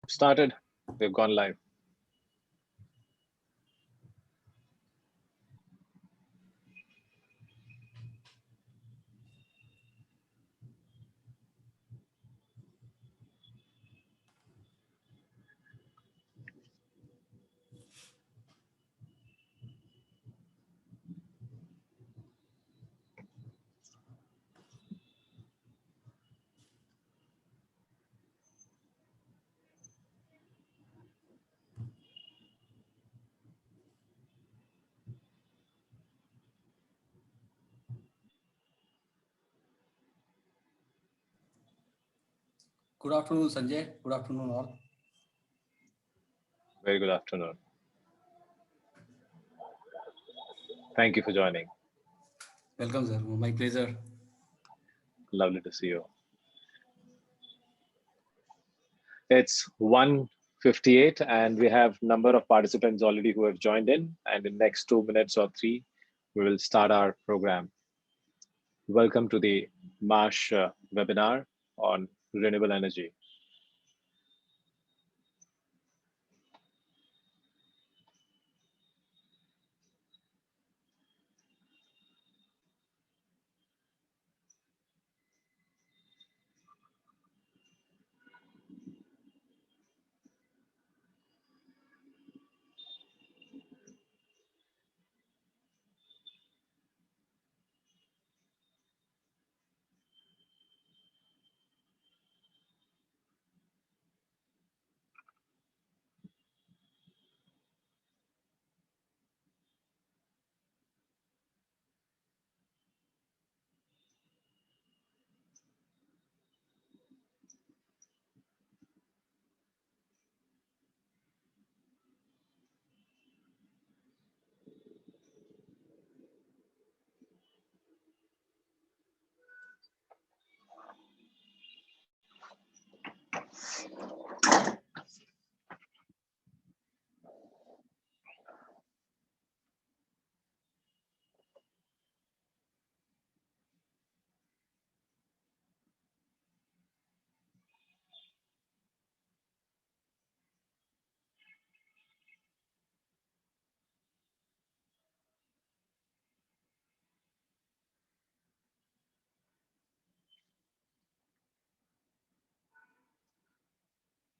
Started. We've gone live. Good afternoon, Sanjay. Good afternoon, all. Very good afternoon. Thank you for joining. Welcome, sir. My pleasure. Lovely to see you. It's 1:58 and we have number of participants already who have joined in, and in the next 2 minutes or 3, we will start our program. Welcome to the Marsh webinar on renewable energy.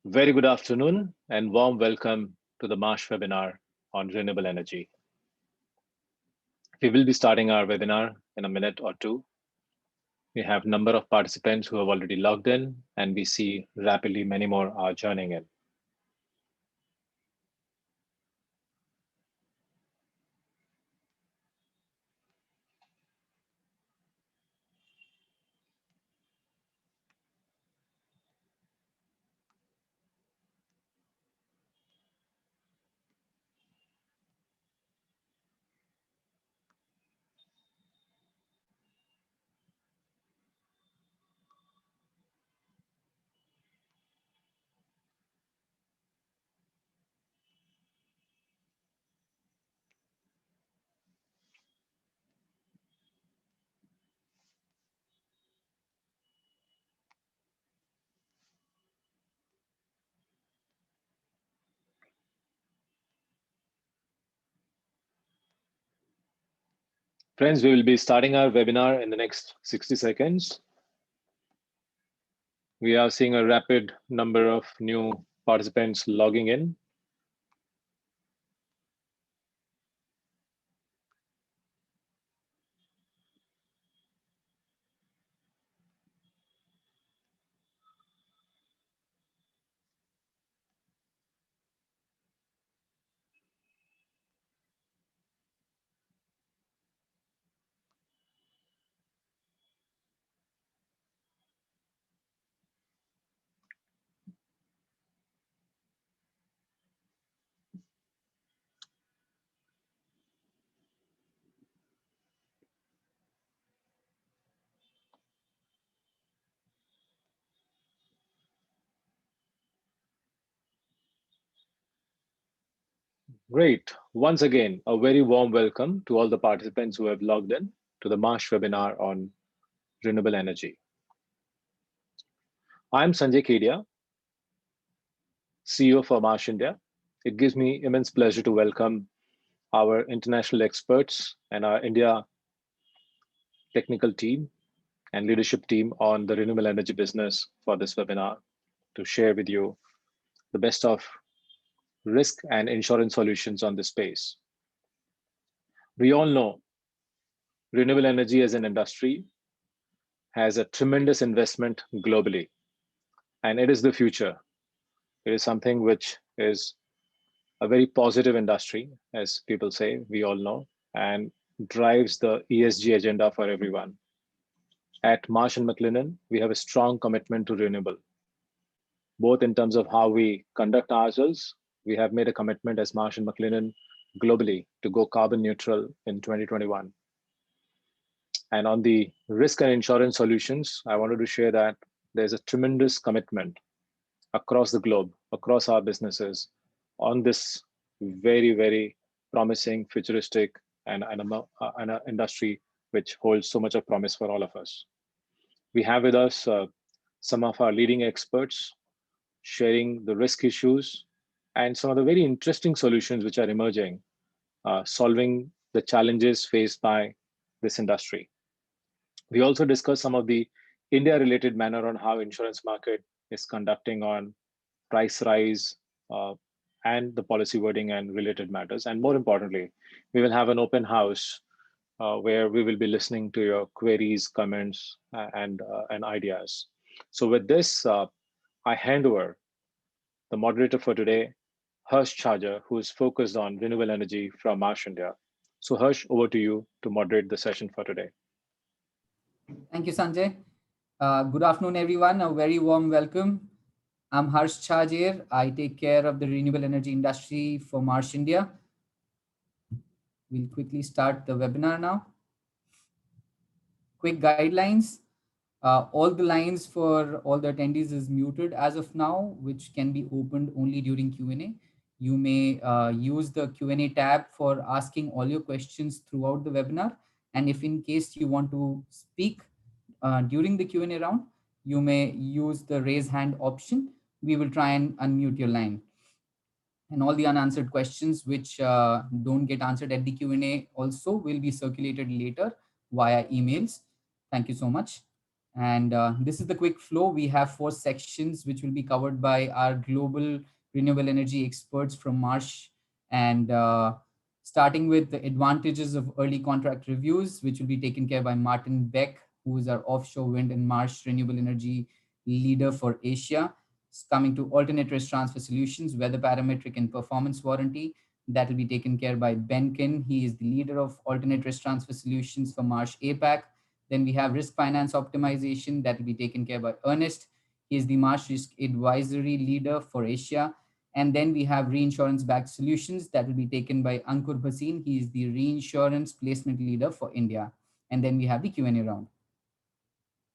Very good afternoon and warm welcome to the Marsh webinar on renewable energy. We will be starting our webinar in a minute or two. We have a number of participants who have already logged in, and we see rapidly many more are joining in. Friends, we will be starting our webinar in the next 60 seconds. We are seeing a rapid number of new participants logging in. Great. Once again, a very warm welcome to all the participants who have logged in to the Marsh webinar on renewable energy. I'm Sanjay Kedia. CEO for Marsh India. It gives me immense pleasure to welcome our international experts and our India technical team and leadership team on the renewable energy business for this webinar to share with you the best of risk and insurance solutions on this space. We all know renewable energy as an industry has a tremendous investment globally, and it is the future. It is something which is a very positive industry, as people say, we all know, and drives the ESG agenda for everyone. At Marsh & McLennan, we have a strong commitment to renewable, both in terms of how we conduct ourselves. We have made a commitment as Marsh & McLennan globally to go carbon neutral in 2021. And on the risk and insurance solutions, I wanted to share that there's a tremendous commitment across the globe, across our businesses, on this very, very promising, futuristic, and an industry which holds so much of promise for all of us. We have with us some of our leading experts sharing the risk issues and some of the very interesting solutions which are emerging, solving the challenges faced by this industry. We also discuss some of the India-related manner on how insurance market is conducting on price rise and the policy wording and related matters. And more importantly, we will have an open house where we will be listening to your queries, comments, and ideas. So with this, I hand over the moderator for today, Harsh Charger, who is focused on renewable energy from Marsh India. So Harsh, over to you to moderate the session for today. Thank you, Sanjay. Good afternoon, everyone. A very warm welcome. I'm Harsh Charger. I take care of the renewable energy industry for Marsh India. We'll quickly start the webinar now. Quick guidelines. All the lines for all the attendees is muted as of now, which can be opened only during Q&A. You may use the Q&A tab for asking all your questions throughout the webinar. And if in case you want to speak during the Q&A round, you may use the raise hand option. We will try and unmute your line. And all the unanswered questions which don't get answered at the Q&A also will be circulated later via emails. Thank you so much. And this is the quick flow. We have 4 sections which will be covered by our global renewable energy experts from Marsh, and starting with the advantages of early contract reviews, which will be taken care by Martin Beck, who is our offshore wind and Marsh renewable energy leader for Asia. Coming to alternate risk transfer solutions, weather parametric and performance warranty, that will be taken care by Benkin. He is the leader of alternate risk transfer solutions for Marsh APAC. Then we have risk finance optimization, that will be taken care by Ernest. He is the Marsh risk advisory leader for Asia. And then we have reinsurance backed solutions, that will be taken by Ankur Bhasin. He is the reinsurance placement leader for India. And then we have the Q&A round.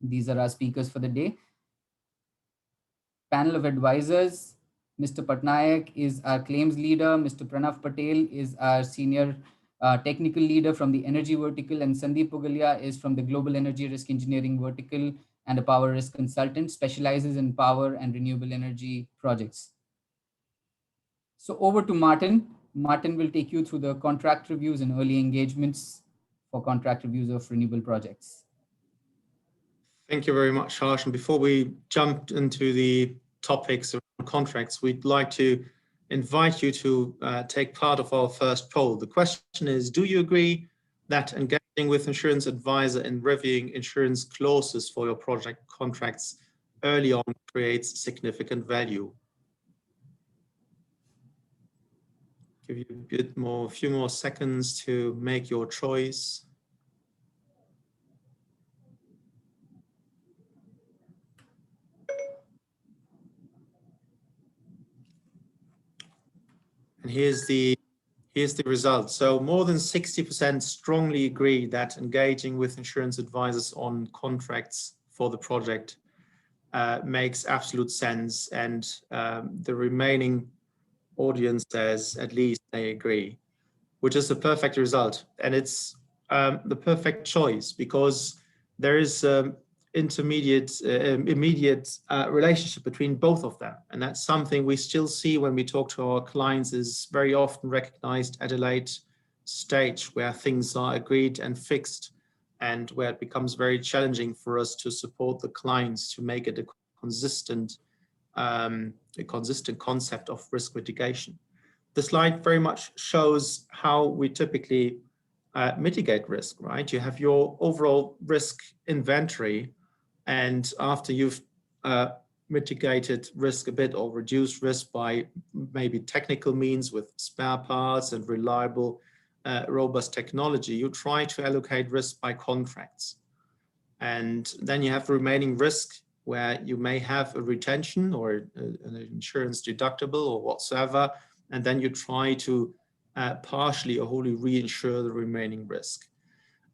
These are our speakers for the day. Panel of advisors, Mr. Patnaik is our claims leader, Mr. Pranav Patel is our senior technical leader from the energy vertical, and Sandeep Pugalia is from the global energy risk engineering vertical and a power risk consultant, specializes in power and renewable energy projects. So over to Martin. Martin will take you through the contract reviews and early engagements for contract reviews of renewable projects. Thank you very much, Harsh. And before we jump into the topics around contracts, we'd like to invite you to take part of our first poll. The question is, do you agree that engaging with insurance advisor and reviewing insurance clauses for your project contracts early on creates significant value? Give you a few more seconds to make your choice. And here's the result. So more than 60% strongly agree that engaging with insurance advisors on contracts for the project makes absolute sense. And the remaining audience says at least they agree, which is the perfect result. And it's the perfect choice, because there is immediate relationship between both of them. And that's something we still see when we talk to our clients, is very often recognized at a late stage where things are agreed and fixed, and where it becomes very challenging for us to support the clients to make it a consistent concept of risk mitigation. The slide very much shows how we typically mitigate risk, right? You have your overall risk inventory, and after you've mitigated risk a bit or reduced risk by maybe technical means with spare parts and reliable, robust technology, you try to allocate risk by contracts. And then you have remaining risk where you may have a retention or an insurance deductible or whatsoever, and then you try to partially or wholly reinsure the remaining risk.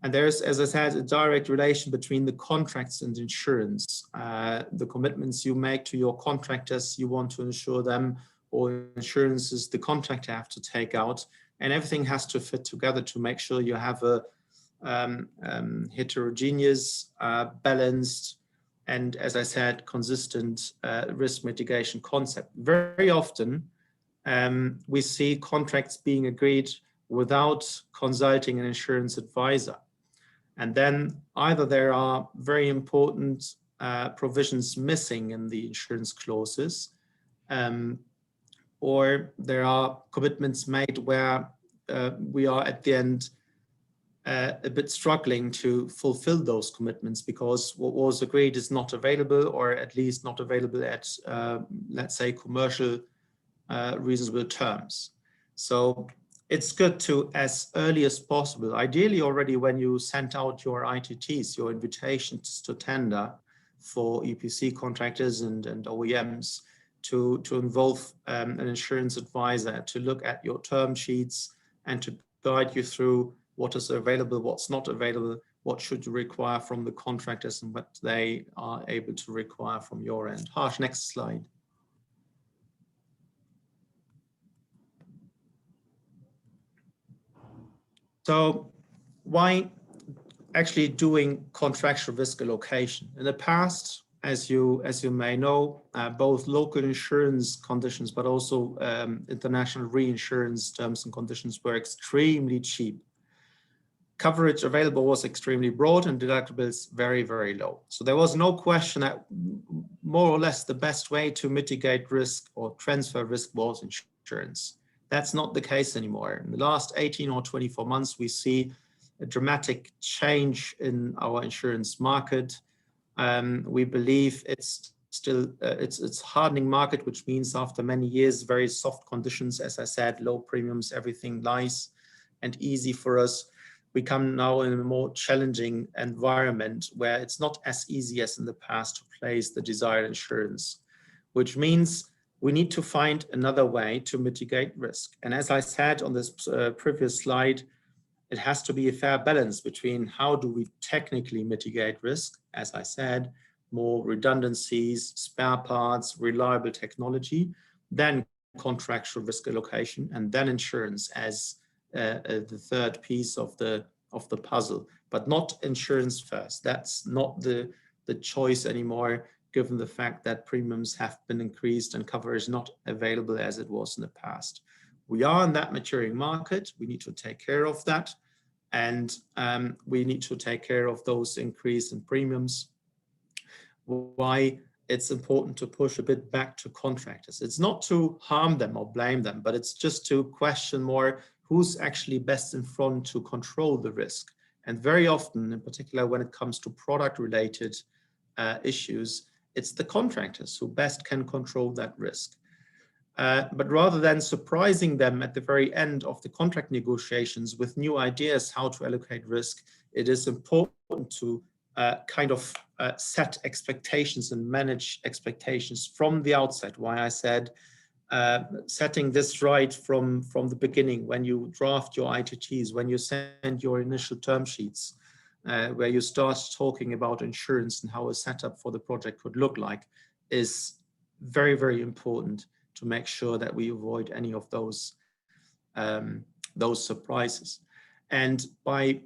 And there's, as I said, a direct relation between the contracts and insurance. The commitments you make to your contractors, you want to insure them, or insurances the contractor have to take out, and everything has to fit together to make sure you have a heterogeneous, balanced, and, as I said, consistent risk mitigation concept. Very often, we see contracts being agreed without consulting an insurance advisor. And then either there are very important provisions missing in the insurance clauses, or there are commitments made where we are at the end a bit struggling to fulfill those commitments because what was agreed is not available, or at least not available at, let's say, commercial reasonable terms. So it's good to, as early as possible, ideally already when you sent out your ITTs, your invitations to tender for EPC contractors and OEMs, to involve an insurance advisor to look at your term sheets and to guide you through what is available, what's not available, what should you require from the contractors, and what they are able to require from your end. Harsh, next slide. So why actually doing contractual risk allocation? In the past, as you may know, both local insurance conditions, but also international reinsurance terms and conditions were extremely cheap. Coverage available was extremely broad and deductibles very, very low. So there was no question that more or less the best way to mitigate risk or transfer risk was insurance. That's not the case anymore. In the last 18 or 24 months, we see a dramatic change in our insurance market. We believe it's still it's hardening market, which means after many years, very soft conditions, as I said, low premiums, everything nice and easy for us. We come now in a more challenging environment where it's not as easy as in the past to place the desired insurance, which means we need to find another way to mitigate risk. And as I said on this previous slide, it has to be a fair balance between how do we technically mitigate risk, as I said, more redundancies, spare parts, reliable technology, then contractual risk allocation, and then insurance as the third piece of the puzzle, but not insurance first. That's not the choice anymore, given the fact that premiums have been increased and cover is not available as it was in the past. We are in that maturing market. We need to take care of that. And we need to take care of those increase in premiums. Why it's important to push a bit back to contractors. It's not to harm them or blame them, but it's just to question more who's actually best in front to control the risk. And very often, in particular, when it comes to product-related issues, it's the contractors who best can control that risk. But rather than surprising them at the very end of the contract negotiations with new ideas how to allocate risk, it is important to set expectations and manage expectations from the outset. Why I said setting this right from the beginning, when you draft your ITTs, when you send your initial term sheets, where you start talking about insurance and how a setup for the project could look like, is very, very important to make sure that we avoid any of those surprises. And by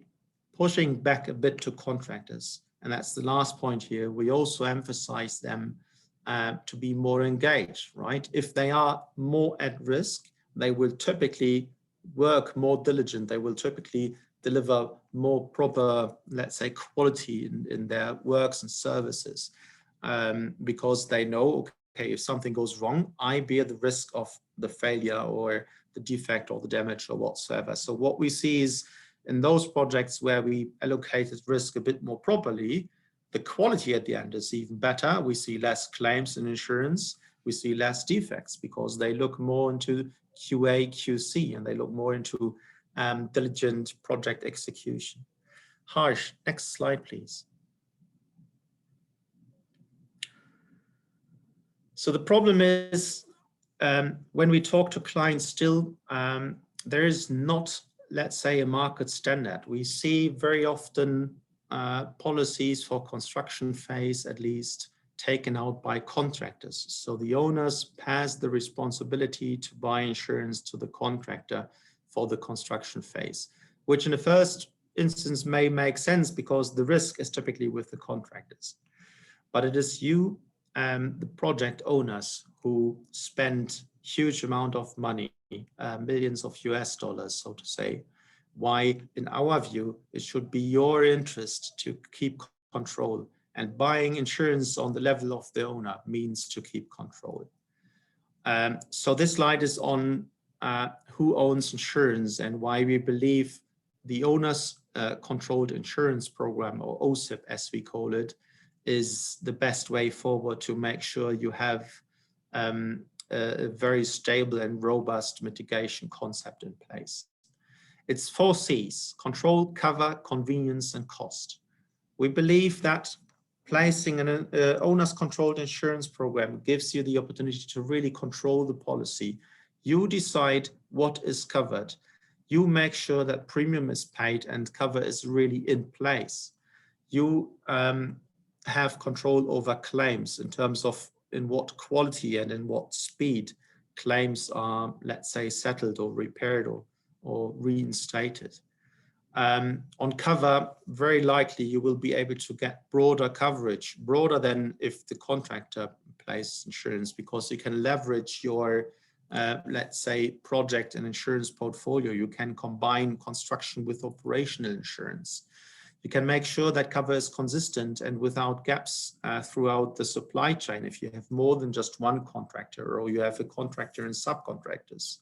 pushing back a bit to contractors, and that's the last point here, we also emphasize them to be more engaged, right? If they are more at risk, they will typically work more diligent. They will typically deliver more proper, let's say, quality in their works and services, because they know, okay, if something goes wrong, I bear the risk of the failure or the defect or the damage or whatsoever. So what we see is in those projects where we allocated risk a bit more properly, the quality at the end is even better. We see less claims in insurance. We see less defects because they look more into QA, QC, and they look more into diligent project execution. Harsh, next slide, please. So the problem is when we talk to clients still, there is not, let's say, a market standard. We see very often policies for construction phase, at least, taken out by contractors. So the owners pass the responsibility to buy insurance to the contractor for the construction phase, which in the first instance may make sense because the risk is typically with the contractors. But it is you, the project owners, who spend huge amount of money, millions of US dollars, so to say. Why, in our view, it should be your interest to keep control, and buying insurance on the level of the owner means to keep control. So this slide is on who owns insurance and why we believe the owner's controlled insurance program, or OCIP as we call it, is the best way forward to make sure you have a very stable and robust mitigation concept in place. It's 4 C's: control, cover, convenience, and cost. We believe that placing an owner's controlled insurance program gives you the opportunity to really control the policy. You decide what is covered. You make sure that premium is paid and cover is really in place. You have control over claims in terms of in what quality and in what speed claims are, let's say, settled or repaired or reinstated. On cover, very likely you will be able to get broader coverage, broader than if the contractor places insurance, because you can leverage your, let's say, project and insurance portfolio. You can combine construction with operational insurance. You can make sure that cover is consistent and without gaps throughout the supply chain if you have more than just one contractor, or you have a contractor and subcontractors.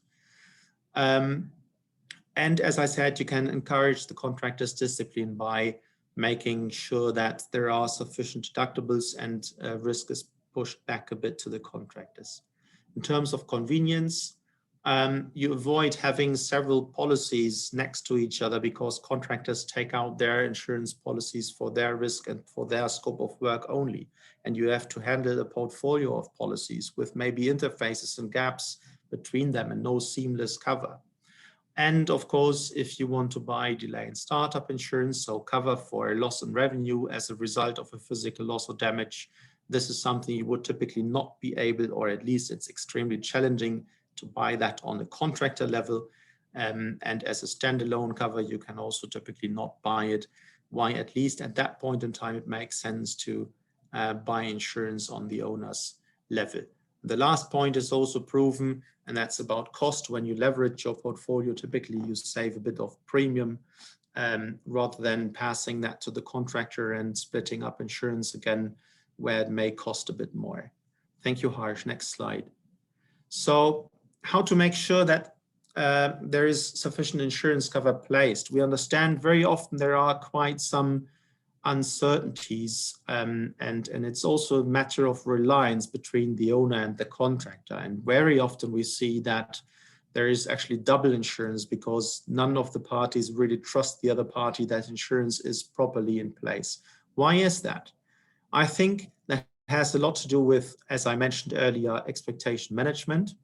And as I said, you can encourage the contractor's discipline by making sure that there are sufficient deductibles and risk is pushed back a bit to the contractors. In terms of convenience, you avoid having several policies next to each other because contractors take out their insurance policies for their risk and for their scope of work only. And you have to handle a portfolio of policies with maybe interfaces and gaps between them and no seamless cover. And of course, if you want to buy delay in startup insurance, so cover for loss in revenue as a result of a physical loss or damage, this is something you would typically not be able, or at least it's extremely challenging to buy that on a contractor level. And as a standalone cover, you can also typically not buy it. Why? At least at that point in time, it makes sense to buy insurance on the owner's level. The last point is also proven, and that's about cost. When you leverage your portfolio, typically you save a bit of premium rather than passing that to the contractor and splitting up insurance again, where it may cost a bit more. Thank you, Harsh. Next slide. So how to make sure that there is sufficient insurance cover placed? We understand very often there are quite some uncertainties, and it's also a matter of reliance between the owner and the contractor. And very often we see that there is actually double insurance because none of the parties really trust the other party that insurance is properly in place. Why is that? I think that has a lot to do with, as I mentioned earlier, expectation management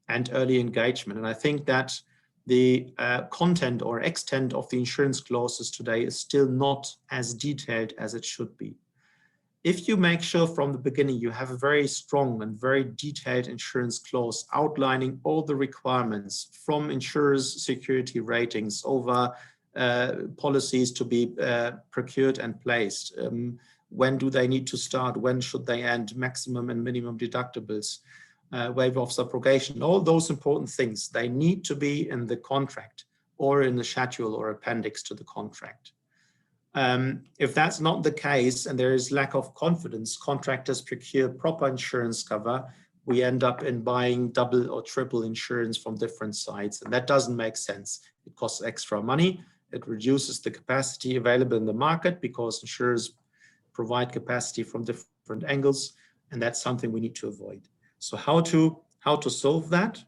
and early engagement. And I think that the content or extent of the insurance clauses today is still not as detailed as it should be. If you make sure from the beginning you have a very strong and very detailed insurance clause outlining all the requirements from insurers' security ratings over policies to be procured and placed? When do they need to start? When should they end? Maximum and minimum deductibles, waiver of subrogation, all those important things, they need to be in the contract or in the schedule or appendix to the contract. If that's not the case and there is lack of confidence, contractors procure proper insurance cover, we end up in buying double or triple insurance from different sides, and that doesn't make sense. It costs extra money. It reduces the capacity available in the market because insurers provide capacity from different angles, and that's something we need to avoid. So how to solve that?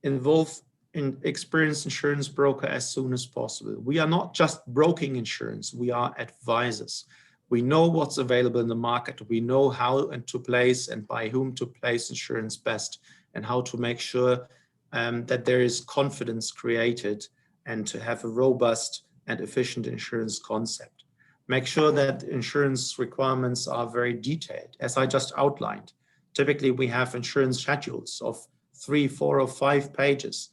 Involve an experienced insurance broker as soon as possible. We are not just broking insurance, we are advisors. We know what's available in the market. We know how and to place and by whom to place insurance best, and how to make sure that there is confidence created and to have a robust and efficient insurance concept. Make sure that insurance requirements are very detailed, as I just outlined. Typically, we have insurance schedules of 3, 4, or 5 pages.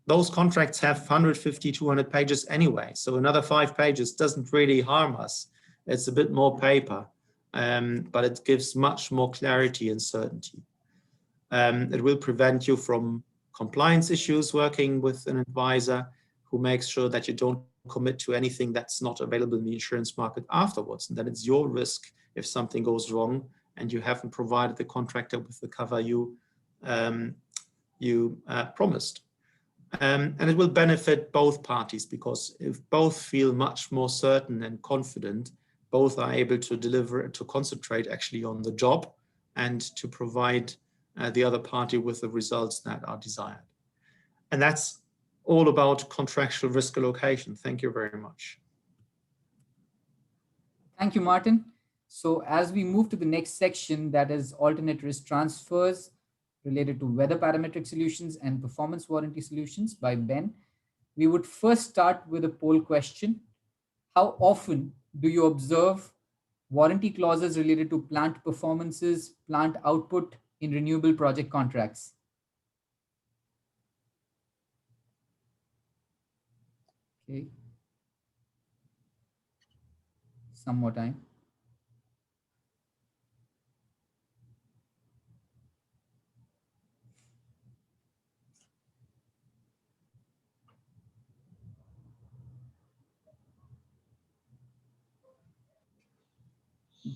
Those contracts have 150, 200 pages anyway, so another 5 pages doesn't really harm us. It's a bit more paper, but it gives much more clarity and certainty. It will prevent you from compliance issues working with an advisor who makes sure that you don't commit to anything that's not available in the insurance market afterwards, and that it's your risk if something goes wrong and you haven't provided the contractor with the cover you promised. And it will benefit both parties, because if both feel much more certain and confident, both are able to deliver, to concentrate actually on the job and to provide the other party with the results that are desired. And that's all about contractual risk allocation. Thank you very much. Thank you, Martin. So as we move to the next section, that is alternate risk transfers related to weather parametric solutions and performance warranty solutions by Ben, we would first start with a poll question. How often do you observe warranty clauses related to plant performances, plant output in renewable project contracts? Okay. Some more time.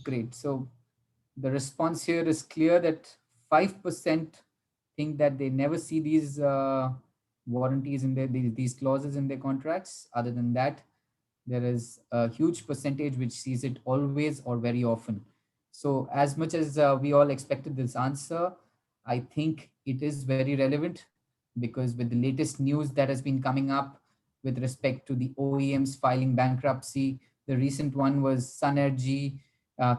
Great. So the response here is clear that 5% think that they never see these warranties in these clauses in their contracts. Other than that, there is a huge percentage which sees it always or very often. So as much as we all expected this answer, I think it is very relevant, because with the latest news that has been coming up with respect to the OEMs filing bankruptcy, the recent one was Sunergy,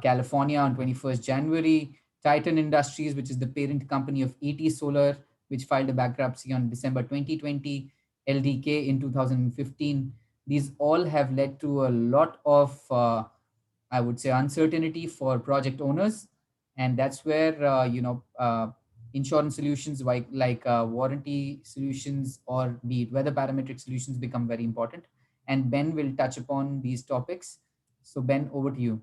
California on 21st January, Titan Industries, which is the parent company of ET Solar, which filed a bankruptcy on December 2020, LDK in 2015. These all have led to a lot of, I would say, uncertainty for project owners. And that's where, insurance solutions like warranty solutions, or be it weather parametric solutions, become very important. And Ben will touch upon these topics. So Ben, over to you.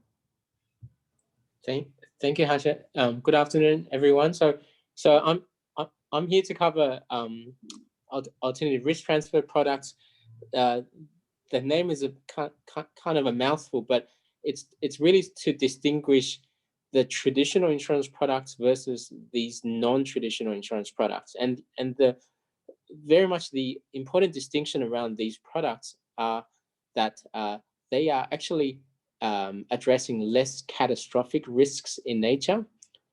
Thank you, Harsha. Good afternoon, everyone. So I'm here to cover alternative risk transfer products. The name is a kind of a mouthful, but it's really to distinguish the traditional insurance products versus these non-traditional insurance products, and the very much the important distinction around these products are that they are actually addressing less catastrophic risks in nature.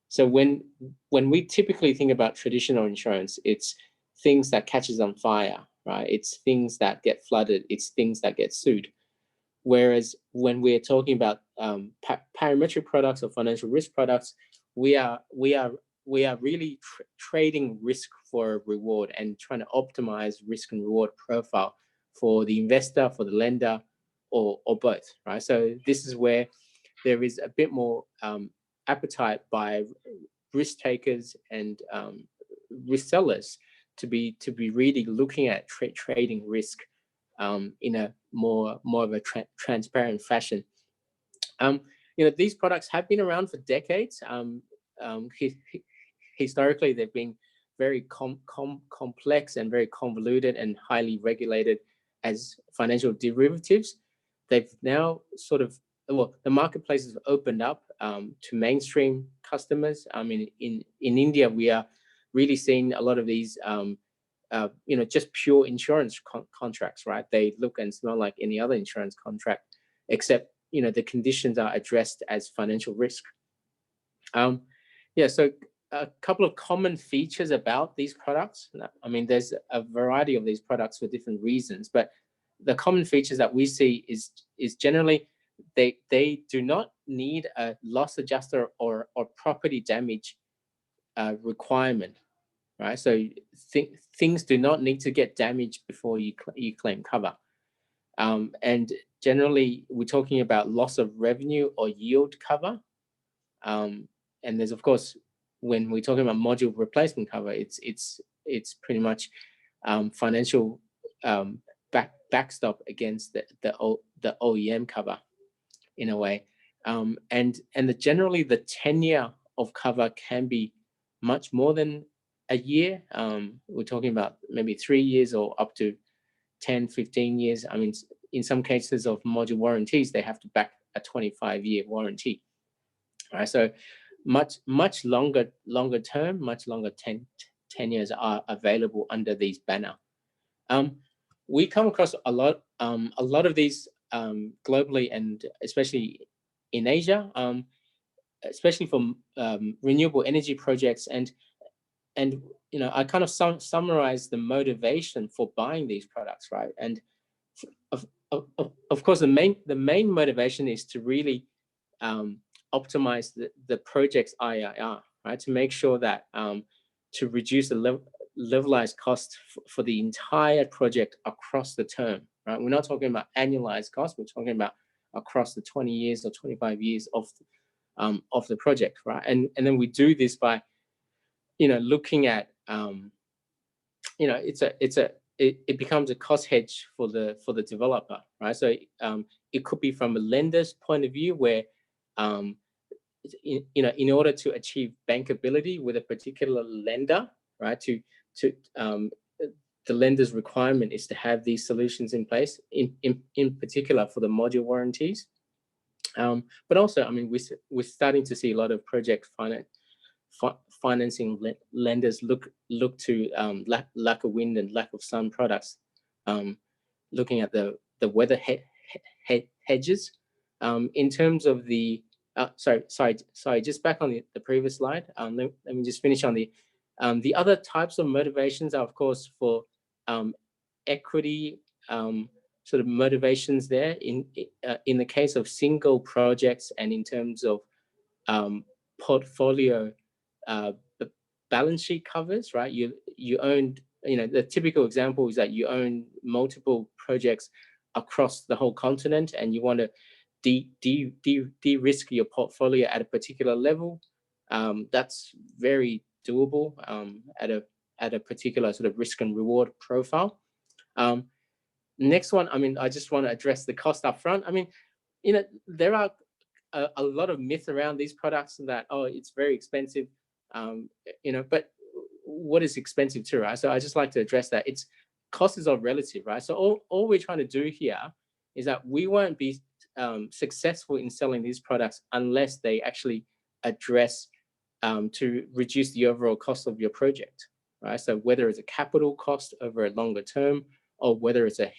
So when we typically think about traditional insurance, it's things that catches on fire, right? It's things that get flooded. It's things that get sued. Whereas when we're talking about parametric products or financial risk products, we are really trading risk for reward and trying to optimize risk and reward profile for the investor, for the lender, or both, right? So this is where there is a bit more appetite by risk takers and risk sellers to be really looking at trading risk in a more of a transparent fashion. These products have been around for decades. Historically, they've been very complex and very convoluted and highly regulated as financial derivatives. They've now sort of, well, the marketplace has opened up to mainstream customers. I mean, in India, we are really seeing a lot of these, just pure insurance contracts, right? They look and smell like any other insurance contract, except, the conditions are addressed as financial risk. So a couple of common features about these products. I mean, there's a variety of these products for different reasons, but the common features that we see is generally they do not need a loss adjuster or property damage requirement, right? So things do not need to get damaged before you claim cover. And generally, we're talking about loss of revenue or yield cover. And there's, of course, when we're talking about module replacement cover, it's pretty much financial backstop against the OEM cover in a way. And generally the tenure of cover can be much more than a year. We're talking about maybe 3 years or up to 10, 15 years. I mean, in some cases of module warranties, they have to back a 25-year warranty. All right, so much longer term, much longer tenures are available under these banner. We come across a lot of these globally, and especially in Asia, especially for renewable energy projects. And I kind of summarize the motivation for buying these products, right? And of course, the main motivation is to really optimize the project's IRR, right? To make sure that to reduce the levelized cost for the entire project across the term, right? We're not talking about annualized cost. We're talking about across the 20 years or 25 years of the project, right? And then we do this by, looking at, it becomes a cost hedge for the developer, right? So it could be from a lender's point of view, where in order to achieve bankability with a particular lender, right? The lender's requirement is to have these solutions in place, in particular for the module warranties. But also, I mean, we're starting to see a lot of project financing lenders look to lack of wind and lack of sun products, looking at the weather hedges. In terms of the sorry, just back on the previous slide. Let me just finish on the other types of motivations are, of course, for equity sort of motivations there in the case of single projects, and in terms of portfolio balance sheet covers, right? You own, the typical example is that you own multiple projects across the whole continent, and you want to de-risk your portfolio at a particular level. That's very doable at a particular sort of risk and reward profile. Next one, I mean, I just want to address the cost up front. I mean, there are a lot of myths around these products that, oh, it's very expensive, but what is expensive too, right? So I just like to address that. Cost is all relative, right? So all we're trying to do here is that we won't be successful in selling these products unless they actually address to reduce the overall cost of your project, right? So whether it's a capital cost over a longer term, or whether it's a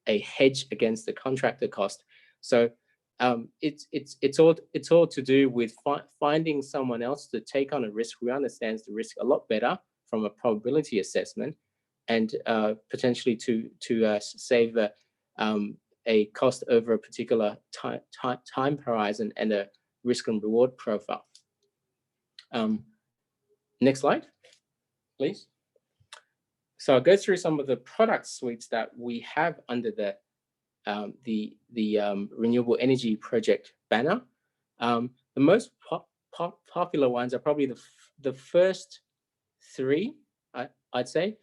hedge against the contractor cost. So it's all to do with finding someone else to take on a risk who understands the risk a lot better from a probability assessment, and potentially to save a cost over a particular time horizon and a risk and reward profile. Next slide, please. So I'll go through some of the product suites that we have under the renewable energy project banner. The most popular ones are probably the first three, I'd say.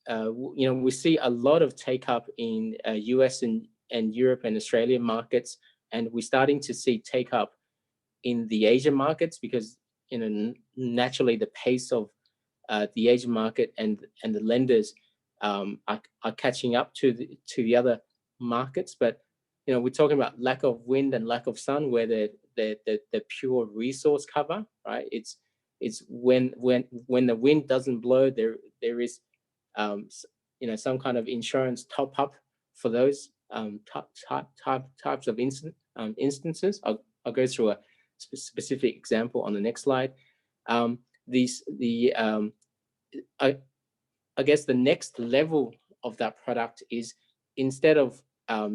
we see a lot of take up in US and Europe and Australia markets, and we're starting to see take up in the Asian markets because naturally the pace of the Asian market and the lenders are catching up to the other markets. But we're talking about lack of wind and lack of sun, where the pure resource cover, right? It's when the wind doesn't blow, there is some kind of insurance top up for those types of instances. I'll go through a specific example on the next slide. I guess the next level of that product is, instead of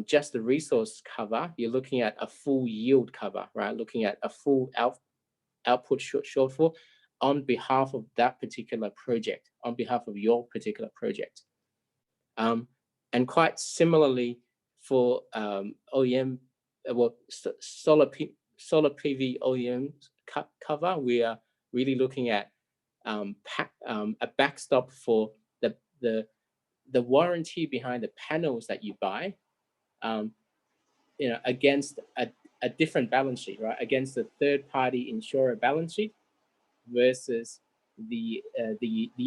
just the resource cover, you're looking at a full yield cover, right? Looking at a full output shortfall on behalf of that particular project, on behalf of your particular project. And quite similarly for OEM, solar PV OEM cover, we are really looking at a backstop for the warranty behind the panels that you buy, against a different balance sheet, right? Against a third-party insurer balance sheet versus the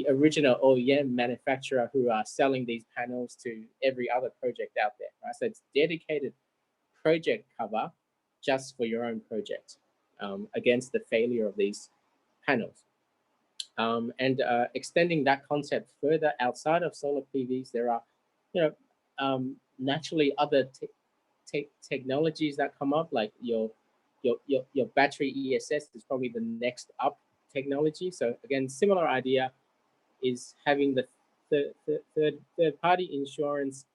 original OEM manufacturer who are selling these panels to every other project out there, right? So it's dedicated project cover just for your own project, against the failure of these panels. And extending that concept further outside of solar PVs, there are, naturally other technologies that come up, like your battery ESS is probably the next up technology. So again, similar idea is having the third party insurance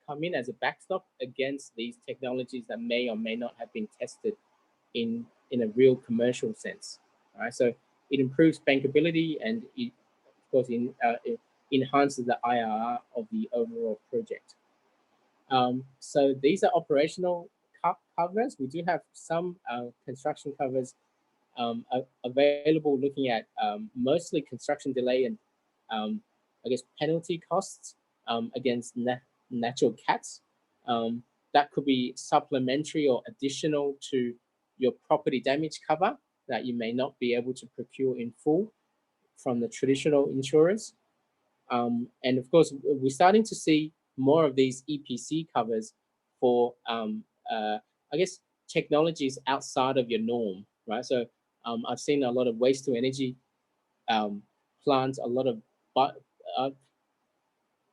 come in as a backstop against these technologies that may or may not have been tested in a real commercial sense. All right, so it improves bankability, and it, of course, it enhances the IRR of the overall project. So these are operational covers. We do have some construction covers available, looking at mostly construction delay and I guess penalty costs against natural cats. That could be supplementary or additional to your property damage cover that you may not be able to procure in full from the traditional insurers. And of course, we're starting to see more of these EPC covers for, I guess, technologies outside of your norm, right? So I've seen a lot of waste to energy plants, a lot of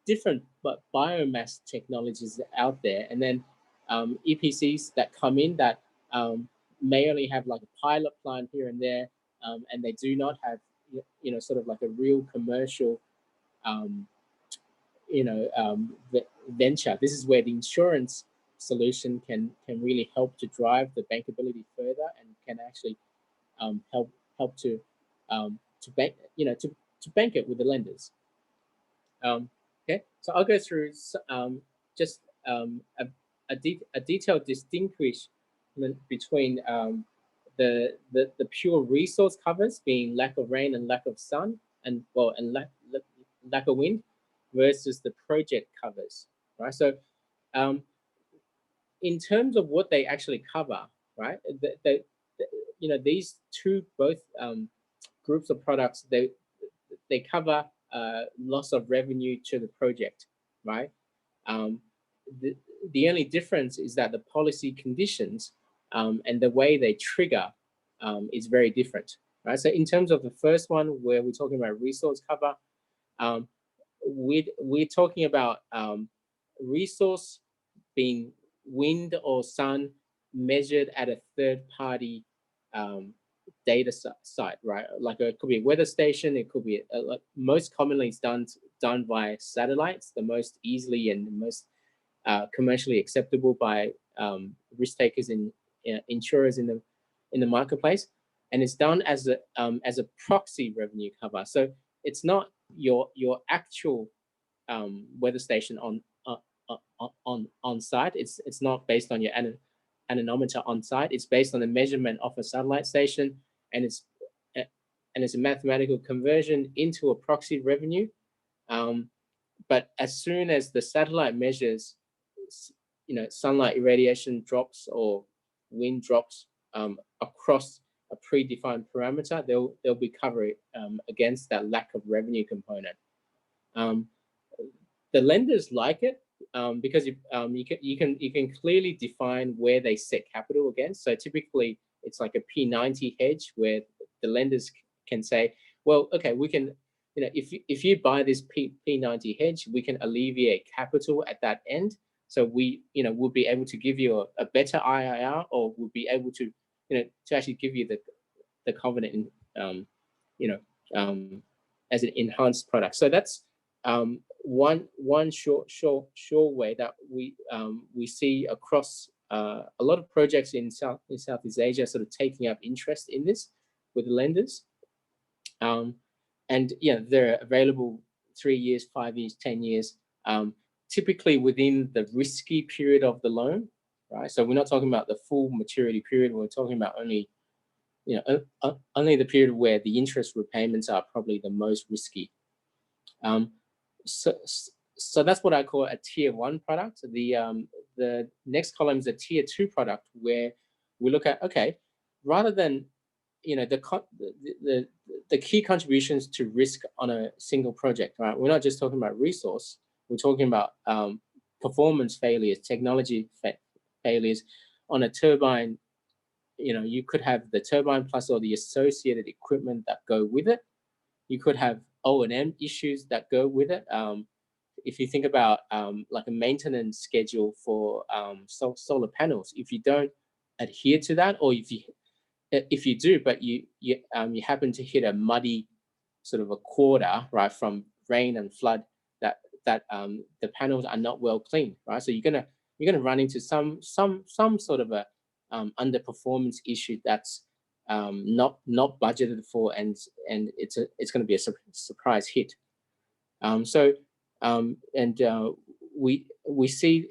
different biomass technologies out there, and then EPCs that come in that may only have like a pilot plant here and there, and they do not have, sort of like a real commercial venture. This is where the insurance solution can really help to drive the bankability further, and can actually help to bank to bank it with the lenders. Okay, so I'll go through just a detailed distinguishment between the pure resource covers, being lack of rain and lack of sun, and lack of wind, versus the project covers, right? So in terms of what they actually cover, right, these two both groups of products, they cover loss of revenue to the project, right? The only difference is that the policy conditions and the way they trigger is very different, right? So in terms of the first one, where we're talking about resource cover, we're talking about resource being wind or sun measured at a third-party data site, right? Like it could be a weather station. It could be like most commonly it's done by satellites, the most easily and most commercially acceptable by risk takers and insurers in the marketplace, and it's done as a proxy revenue cover. So it's not your actual weather station on site. It's not based on your anemometer on site. It's based on the measurement of a satellite station, and it's a mathematical conversion into a proxy revenue but as soon as the satellite measures, sunlight irradiation drops or wind drops across a predefined parameter, they'll be covered against that lack of revenue component. The lenders like it because you can clearly define where they set capital against. So typically it's like a P90 hedge where the lenders can say, well, okay, we can, if you buy this P90 hedge, we can alleviate capital at that end. So we'll be able to give you a better IRR, or we'll be able to, to actually give you the covenant, as an enhanced product. So that's one sure way that we see across a lot of projects in Southeast Asia sort of taking up interest in this with the lenders. And they're available 3 years, 5 years, 10 years, typically within the risky period of the loan, right? So we're not talking about the full maturity period. We're talking about only, only the period where the interest repayments are probably the most risky. So that's what I call a tier 1 product. The next column is a tier 2 product, where we look at, okay, rather than the key contributions to risk on a single project, right? We're not just talking about resource. We're talking about performance failures, technology failures on a turbine. You could have the turbine plus all the associated equipment that go with it. You could have O&M issues that go with it. If you think about like a maintenance schedule for solar panels, if you don't adhere to that, or if you do, but you happen to hit a muddy sort of a quarter, right, from rain and flood, that the panels are not well cleaned, right? So you're gonna run into some sort of a underperformance issue that's not budgeted for, and it's going to be a surprise hit. We see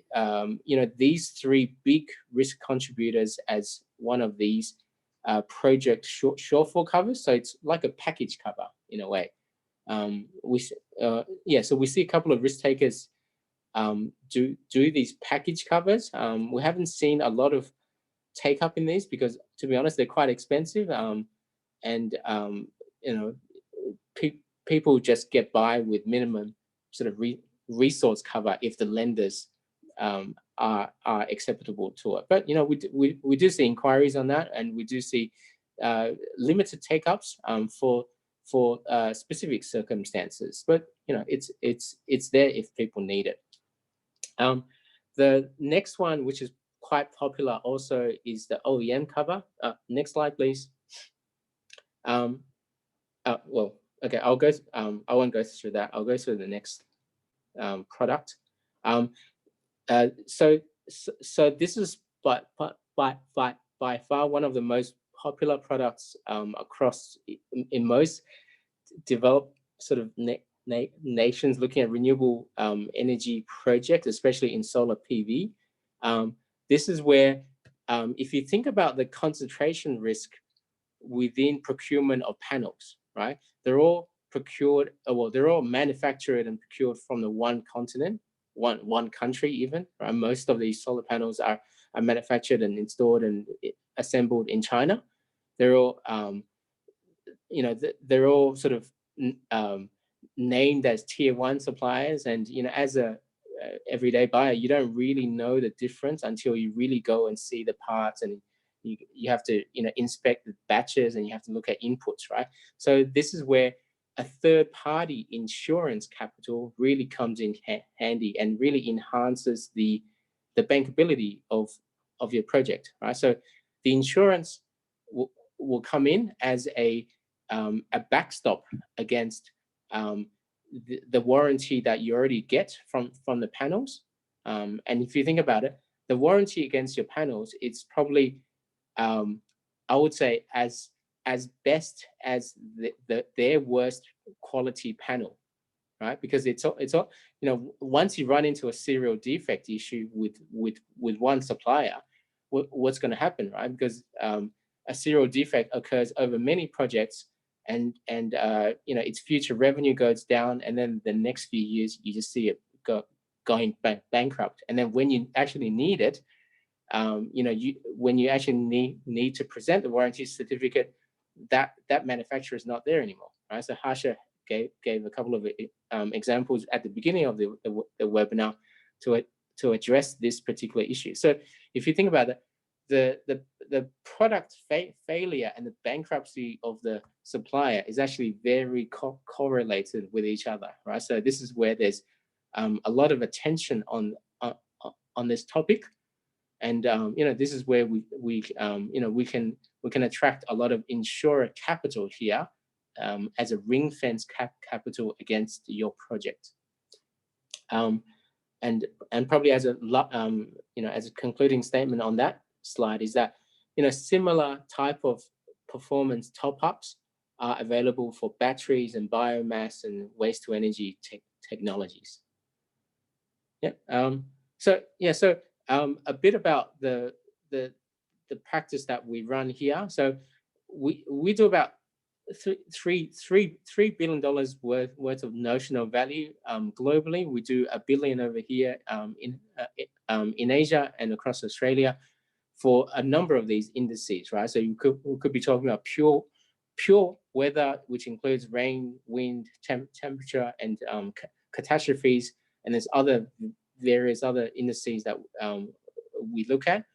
these 3 big risk contributors as one of these project shortfall covers. So it's like a package cover in a way. So we see a couple of risk takers do these package covers. We haven't seen a lot of take up in these because, to be honest, they're quite expensive, and people just get by with minimum sort of resource cover if the lenders are acceptable to it. But we do see inquiries on that, and we do see limited take ups for specific circumstances. But it's there if people need it. The next one, which is quite popular also, is the OEM cover. Next slide, please. Well, okay, I'll go. I won't go through that. I'll go through the next product. So this is by far one of the most popular products across in most developed sort of nations looking at renewable energy projects, especially in solar PV. This is where, if you think about the concentration risk within procurement of panels, right? They're all procured, they're all manufactured and procured from the one continent, one country even, right? Most of these solar panels are manufactured and installed and assembled in China. They're all, they're all sort of named as tier 1 suppliers, and as a everyday buyer, you don't really know the difference until you really go and see the parts, and you have to inspect the batches, and you have to look at inputs, right? So this is where a third-party insurance capital really comes in handy and really enhances the bankability of your project, right? So the insurance will come in as a backstop against the warranty that you already get from the panels. And if you think about it, the warranty against your panels, it's probably, I would say, as best as their worst quality panel, right? Because it's all, once you run into a serial defect issue with one supplier, what's going to happen, right? Because a serial defect occurs over many projects. and its future revenue goes down, and then the next few years you just see it going bankrupt. And then when you actually need it, when you actually need to present the warranty certificate, that manufacturer is not there anymore, right? So Harsha gave a couple of examples at the beginning of the webinar to address this particular issue. So if you think about it, the product failure and the bankruptcy of the supplier is actually very correlated with each other, right? So this is where there's a lot of attention on this topic, and this is where we can attract a lot of insurer capital here as a ring fence capital against your project. And probably as a concluding statement on that slide is that similar type of performance top-ups are available for batteries and biomass and waste to energy technologies. Yeah. So a bit about the practice that we run here. So we do about $3 billion worth of notional value globally. We do $1 billion over here in Asia and across Australia for a number of these indices, right? So we could be talking about pure weather, which includes rain, wind, temperature, and catastrophes. And there's various other indices that we look at.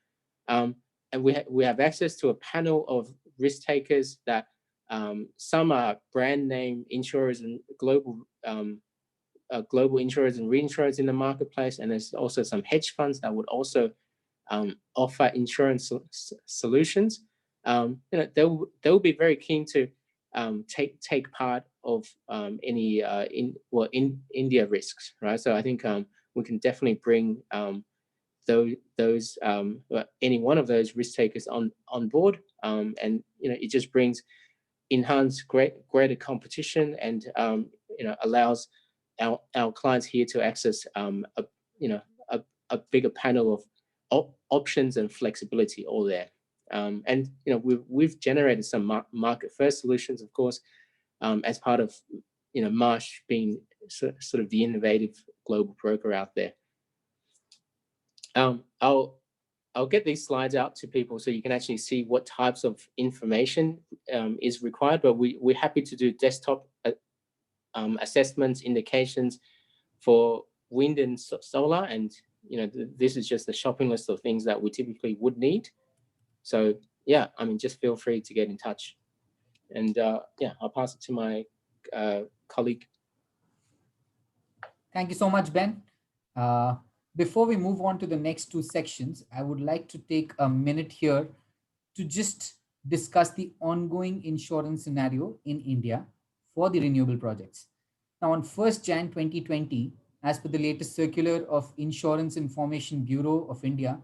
And we have access to a panel of risk takers that some are brand name insurers and global insurers and reinsurers in the marketplace. And there's also some hedge funds that would also offer insurance solutions. They'll be very keen to take part of any India risks, right? So I think we can definitely bring those any one of those risk takers on board, and it just brings enhanced greater competition, and allows our clients here to access a bigger panel of options and flexibility all there. And we've generated some market first solutions, of course, as part of Marsh being sort of the innovative global broker out there. I'll get these slides out to people so you can actually see what types of information is required, but we're happy to do desktop assessments, indications for wind and solar, and this is just a shopping list of things that we typically would need. So yeah, I mean, just feel free to get in touch, and yeah, I'll pass it to my colleague. Thank you so much, Ben. Before we move on to the next two sections, I would like to take a minute here to just discuss the ongoing insurance scenario in India for the renewable projects. Now, on 1st Jan 2020, as per the latest circular of Insurance Information Bureau of India,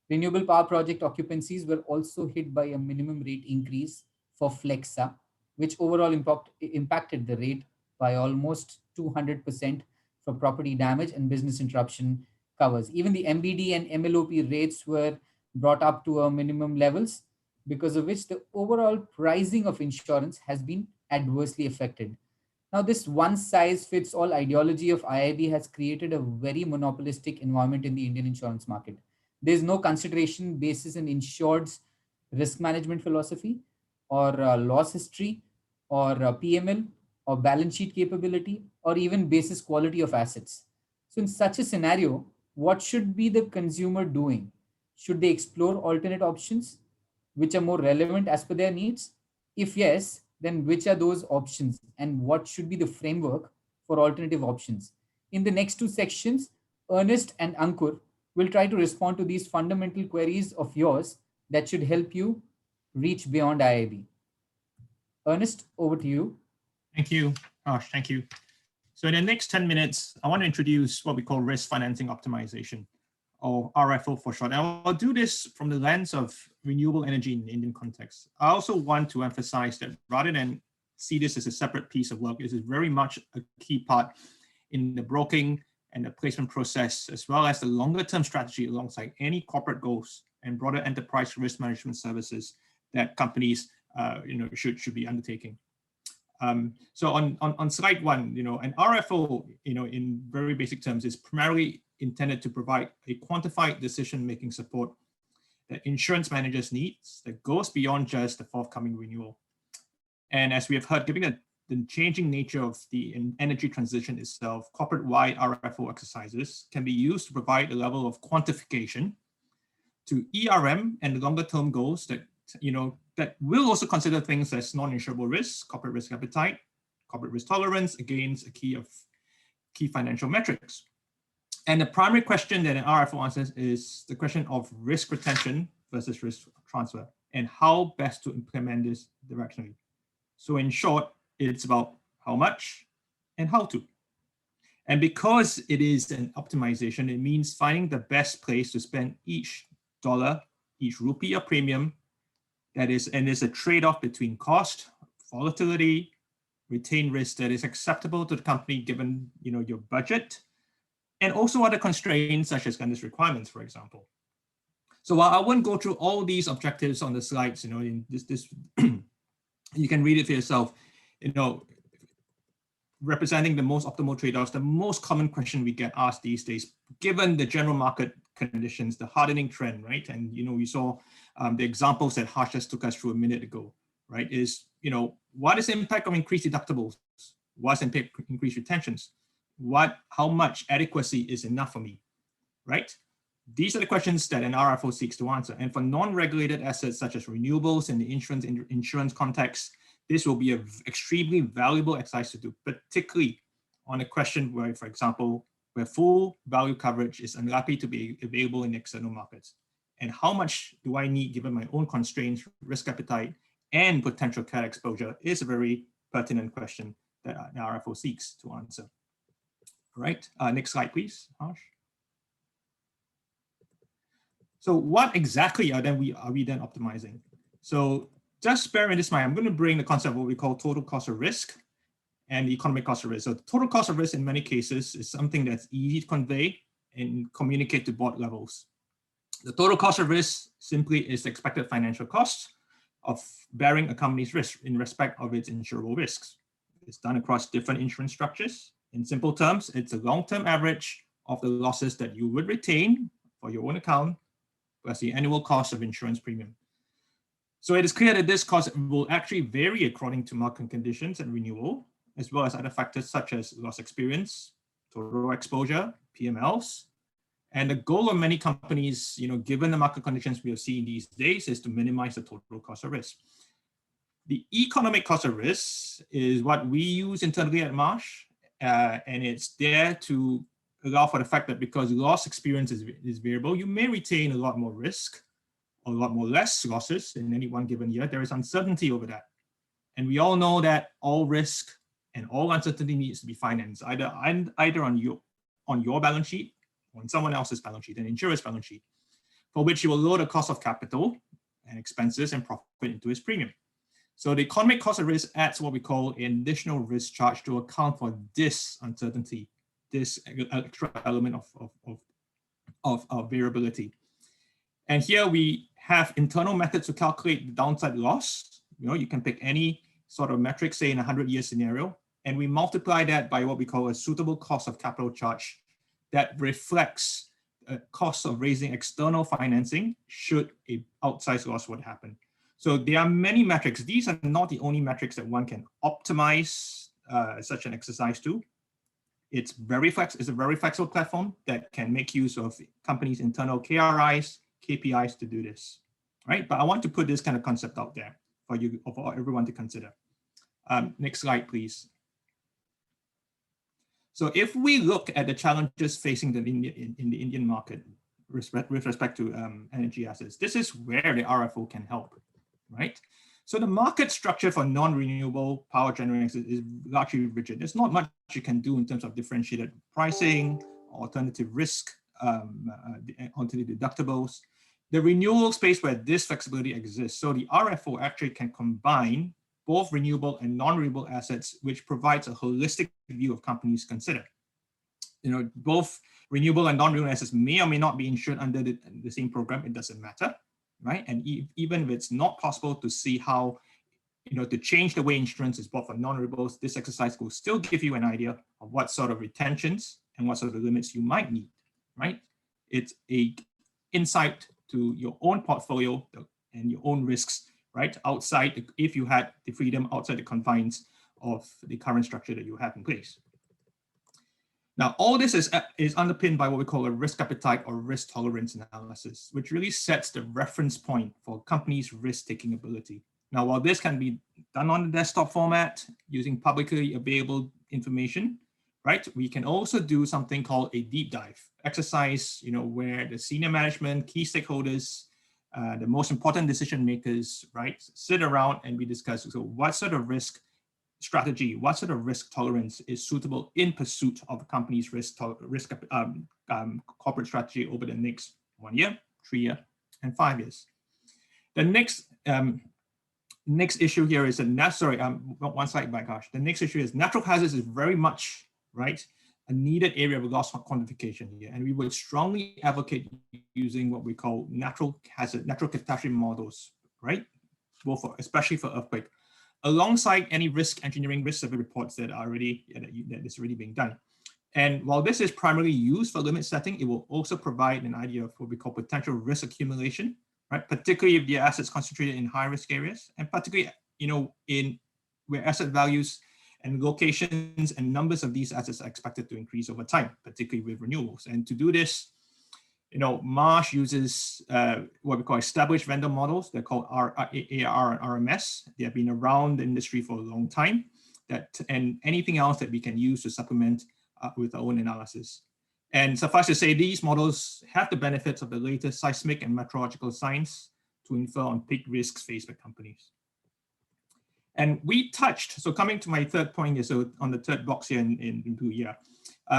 renewable power project occupancies were also hit by a minimum rate increase for Flexa, which overall impacted the rate by almost 200% for property damage and business interruption covers. Even the MBD and MLOP rates were brought up to a minimum levels, because of which the overall pricing of insurance has been adversely affected. Now, this one-size-fits-all ideology of IIB has created a very monopolistic environment in the Indian insurance market. There's no consideration basis in insured's risk management philosophy, or loss history, or PML, or balance sheet capability, or even basis quality of assets. So in such a scenario, what should be the consumer doing? Should they explore alternate options which are more relevant as per their needs? If yes, then which are those options, and what should be the framework for alternative options? In the next two sections, Ernest and Ankur will try to respond to these fundamental queries of yours that should help you reach beyond IIB. Ernest, over to you. Thank you, Harsh. Thank you. So in the next 10 minutes, I want to introduce what we call risk financing optimization, or RFO for short. And I'll do this from the lens of renewable energy in the Indian context. I also want to emphasize that rather than see this as a separate piece of work, this is very much a key part in the broking and the placement process, as well as the longer term strategy alongside any corporate goals and broader enterprise risk management services that companies should be undertaking. So on slide 1, an RFO, in very basic terms, is primarily intended to provide a quantified decision-making support that insurance managers need that goes beyond just the forthcoming renewal. And as we have heard, given the changing nature of the energy transition itself, corporate-wide RFO exercises can be used to provide a level of quantification to ERM and longer-term goals that that will also consider things as non-insurable risk, corporate risk appetite, corporate risk tolerance against a key financial metrics. And the primary question that an RFO answers is the question of risk retention versus risk transfer and how best to implement this directionally. So in short, it's about how much and how to. And because it is an optimization, it means finding the best place to spend each dollar, each rupee or premium and there's a trade-off between cost, volatility, retained risk that is acceptable to the company given your budget, and also other constraints such as guidance requirements, for example. So while I won't go through all these objectives on the slides, in this you can read it for yourself. Representing the most optimal trade-offs, the most common question we get asked these days, given the general market conditions, the hardening trend, right? And we saw the examples that Harsh just took us through a minute ago, right? Is what is the impact of increased deductibles? What's the impact of increased retentions? How much adequacy is enough for me, right? These are the questions that an RFO seeks to answer. And for non-regulated assets such as renewables in the insurance context, this will be an extremely valuable exercise to do, particularly on a question where, for example, where full value coverage is unlikely to be available in external markets. And how much do I need given my own constraints, risk appetite, and potential cat exposure is a very pertinent question that an RFO seeks to answer. All right, next slide, please, Harsh. So what exactly are we then optimizing? So just bear in this mind, I'm going to bring the concept of what we call total cost of risk and the economic cost of risk. So total cost of risk in many cases is something that's easy to convey and communicate to board levels. The total cost of risk simply is the expected financial cost of bearing a company's risk in respect of its insurable risks. It's done across different insurance structures. In simple terms, it's a long-term average of the losses that you would retain for your own account plus the annual cost of insurance premium. So it is clear that this cost will actually vary according to market conditions and renewal, as well as other factors such as loss experience, total exposure, PMLs. And the goal of many companies, given the market conditions we are seeing these days, is to minimize the total cost of risk. The economic cost of risk is what we use internally at Marsh, and it's there to allow for the fact that because loss experience is variable, you may retain a lot more risk, a lot more less losses in any one given year. There is uncertainty over that. And we all know that all risk and all uncertainty needs to be financed, either on your balance sheet, or on someone else's balance sheet, an insurer's balance sheet, for which you will load a cost of capital and expenses and profit into its premium. So the economic cost of risk adds what we call an additional risk charge to account for this uncertainty, this extra element of variability. And here we have internal methods to calculate the downside loss. You can pick any sort of metric, say in a 100-year scenario, and we multiply that by what we call a suitable cost of capital charge that reflects a cost of raising external financing should an outsized loss would happen. So there are many metrics. These are not the only metrics that one can optimize such an exercise to. It's a very flexible platform that can make use of companies' internal KRIs, KPIs to do this, right? But I want to put this kind of concept out there for everyone to consider. Next slide, please. So if we look at the challenges facing in the Indian market with respect to energy assets, this is where the RFO can help, right? So the market structure for non-renewable power generation is largely rigid. There's not much you can do in terms of differentiated pricing, alternative risk, alternative deductibles. The renewable space where this flexibility exists. So the RFO actually can combine both renewable and non-renewable assets, which provides a holistic view of companies consider. Both renewable and non-renewable assets may or may not be insured under the same program. It doesn't matter, right? And even if it's not possible to see how to change the way insurance is bought for non-renewables, this exercise will still give you an idea of what sort of retentions and what sort of limits you might need, right? It's a insight to your own portfolio and your own risks, right? Outside, if you had the freedom outside the confines of the current structure that you have in place. Now, all this is underpinned by what we call a risk appetite or risk tolerance analysis, which really sets the reference point for a company's risk-taking ability. Now, while this can be done on the desktop format using publicly available information, right? We can also do something called a deep dive exercise, where the senior management, key stakeholders, the most important decision makers, right, sit around and we discuss, so what sort of risk strategy, what sort of risk tolerance is suitable in pursuit of a company's corporate strategy over the next 1 year, 3 year, and 5 years. The next issue here is one slide back, gosh. The next issue is natural hazards is very much, right, a needed area of loss quantification here. And we would strongly advocate using what we call natural catastrophe models, right? Especially for earthquake, alongside any risk engineering, risk survey reports that are already, that is already being done. And while this is primarily used for limit setting, it will also provide an idea of what we call potential risk accumulation, right? Particularly if the assets concentrated in high risk areas, and particularly, in where asset values and locations and numbers of these assets are expected to increase over time, particularly with renewables. And to do this, Marsh uses what we call established vendor models. They're called AR and RMS. They have been around the industry for a long time. And anything else that we can use to supplement with our own analysis. And suffice to say, these models have the benefits of the latest seismic and meteorological science to infer on peak risks faced by companies. And we touched, so coming to my third point here, so on the third box here in blue here,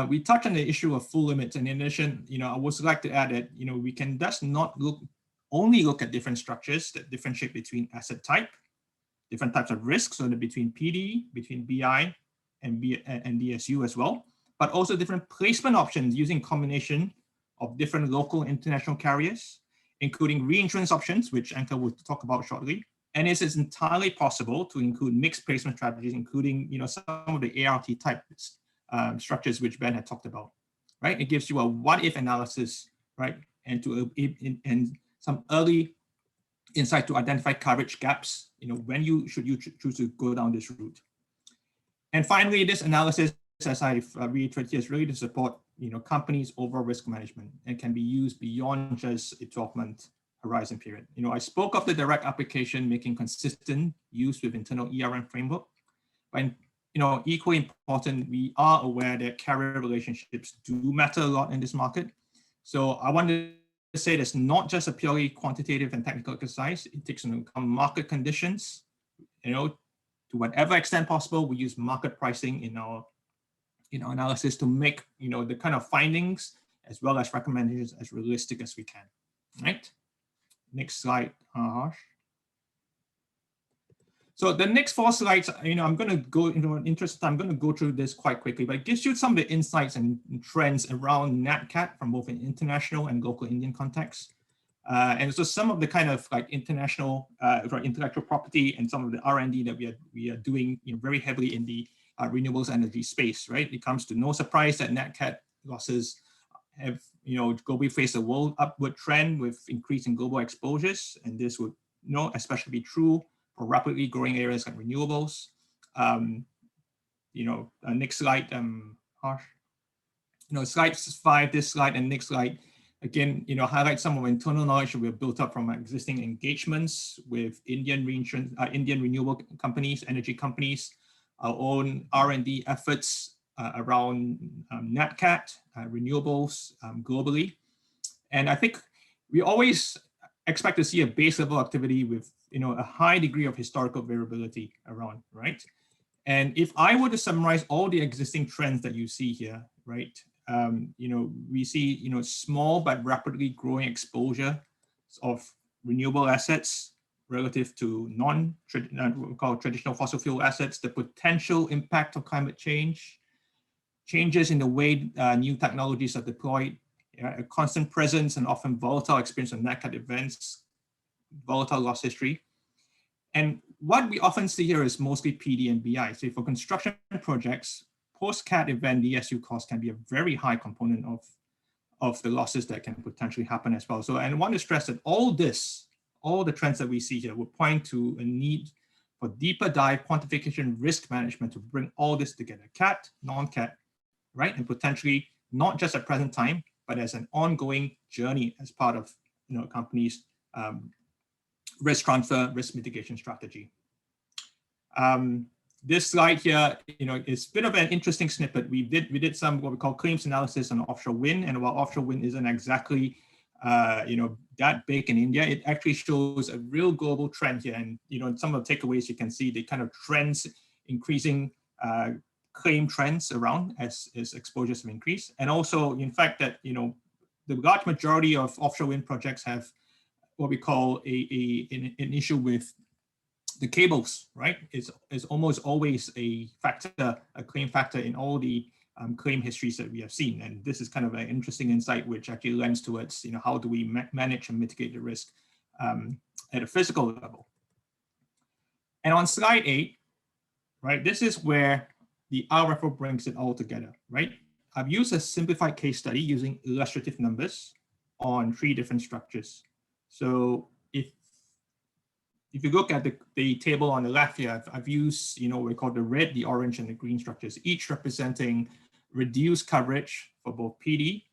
we touched on the issue of full limits. And in addition, I would like to add that, we can thus not only look at different structures that differentiate between asset type, different types of risks, so between PD, between BI and DSU as well, but also different placement options using combination of different local international carriers, including reinsurance options, which Anka will talk about shortly. And it is entirely possible to include mixed placement strategies, including some of the ART type structures which Ben had talked about, right? It gives you a what-if analysis, right? And some early insight to identify coverage gaps, when should you choose to go down this route. And finally, this analysis, as I reiterated, is really to support companies' overall risk management and can be used beyond just a 12-month horizon period. I spoke of the direct application making consistent use with internal ERM framework, but equally important, we are aware that carrier relationships do matter a lot in this market. So I wanted to say it's not just a purely quantitative and technical exercise. It takes into account market conditions. To whatever extent possible, we use market pricing in our analysis to make the kind of findings as well as recommendations as realistic as we can. Right. Next slide, Harsh. So the next 4 slides, I'm going to go into an interest. I'm going to go through this quite quickly, but it gives you some of the insights and trends around NatCat from both an international and local Indian context. And so some of the kind of like international intellectual property and some of the R&D that we are doing very heavily in the renewables energy space, right? It comes to no surprise that NatCat losses have globally faced a world upward trend with increasing global exposures, and this would especially be true for rapidly growing areas like renewables. Next slide, Harsh. Slide 5, this slide and next slide, again, highlight some of the internal knowledge that we have built up from our existing engagements with Indian reinsurance, Indian renewable companies, energy companies, our own R&D efforts around NatCat, renewables globally. And I think we always expect to see a base level activity with a high degree of historical variability around, right? And if I were to summarize all the existing trends that you see here, right? We see small but rapidly growing exposure of renewable assets relative to traditional fossil fuel assets, the potential impact of climate change, changes in the way new technologies are deployed, a constant presence and often volatile experience of NatCat events, volatile loss history. And what we often see here is mostly PD and BI. So for construction projects, post-CAT event, the ESU cost can be a very high component of the losses that can potentially happen as well. So, and I want to stress that all the trends that we see here would point to a need for deeper dive quantification risk management to bring all this together, CAT, non-CAT, right? And potentially not just at present time, but as an ongoing journey as part of a company's risk transfer, risk mitigation strategy. This slide here, is a bit of an interesting snippet. We did some what we call claims analysis on offshore wind, and while offshore wind isn't exactly that big in India, it actually shows a real global trend here. And some of the takeaways you can see the kind of trends, increasing claim trends around as exposures have increased, and also in fact that the large majority of offshore wind projects have what we call an issue with the cables, right? It's almost always a claim factor in all the claim histories that we have seen. And this is kind of an interesting insight, which actually lends towards, how do we manage and mitigate the risk at a physical level. And on slide 8, right, this is where the RFO brings it all together, right? I've used a simplified case study using illustrative numbers on 3 different structures. So if you look at the table on the left here, I've used, what we call the red, the orange, and the green structures, each representing reduced coverage for both PD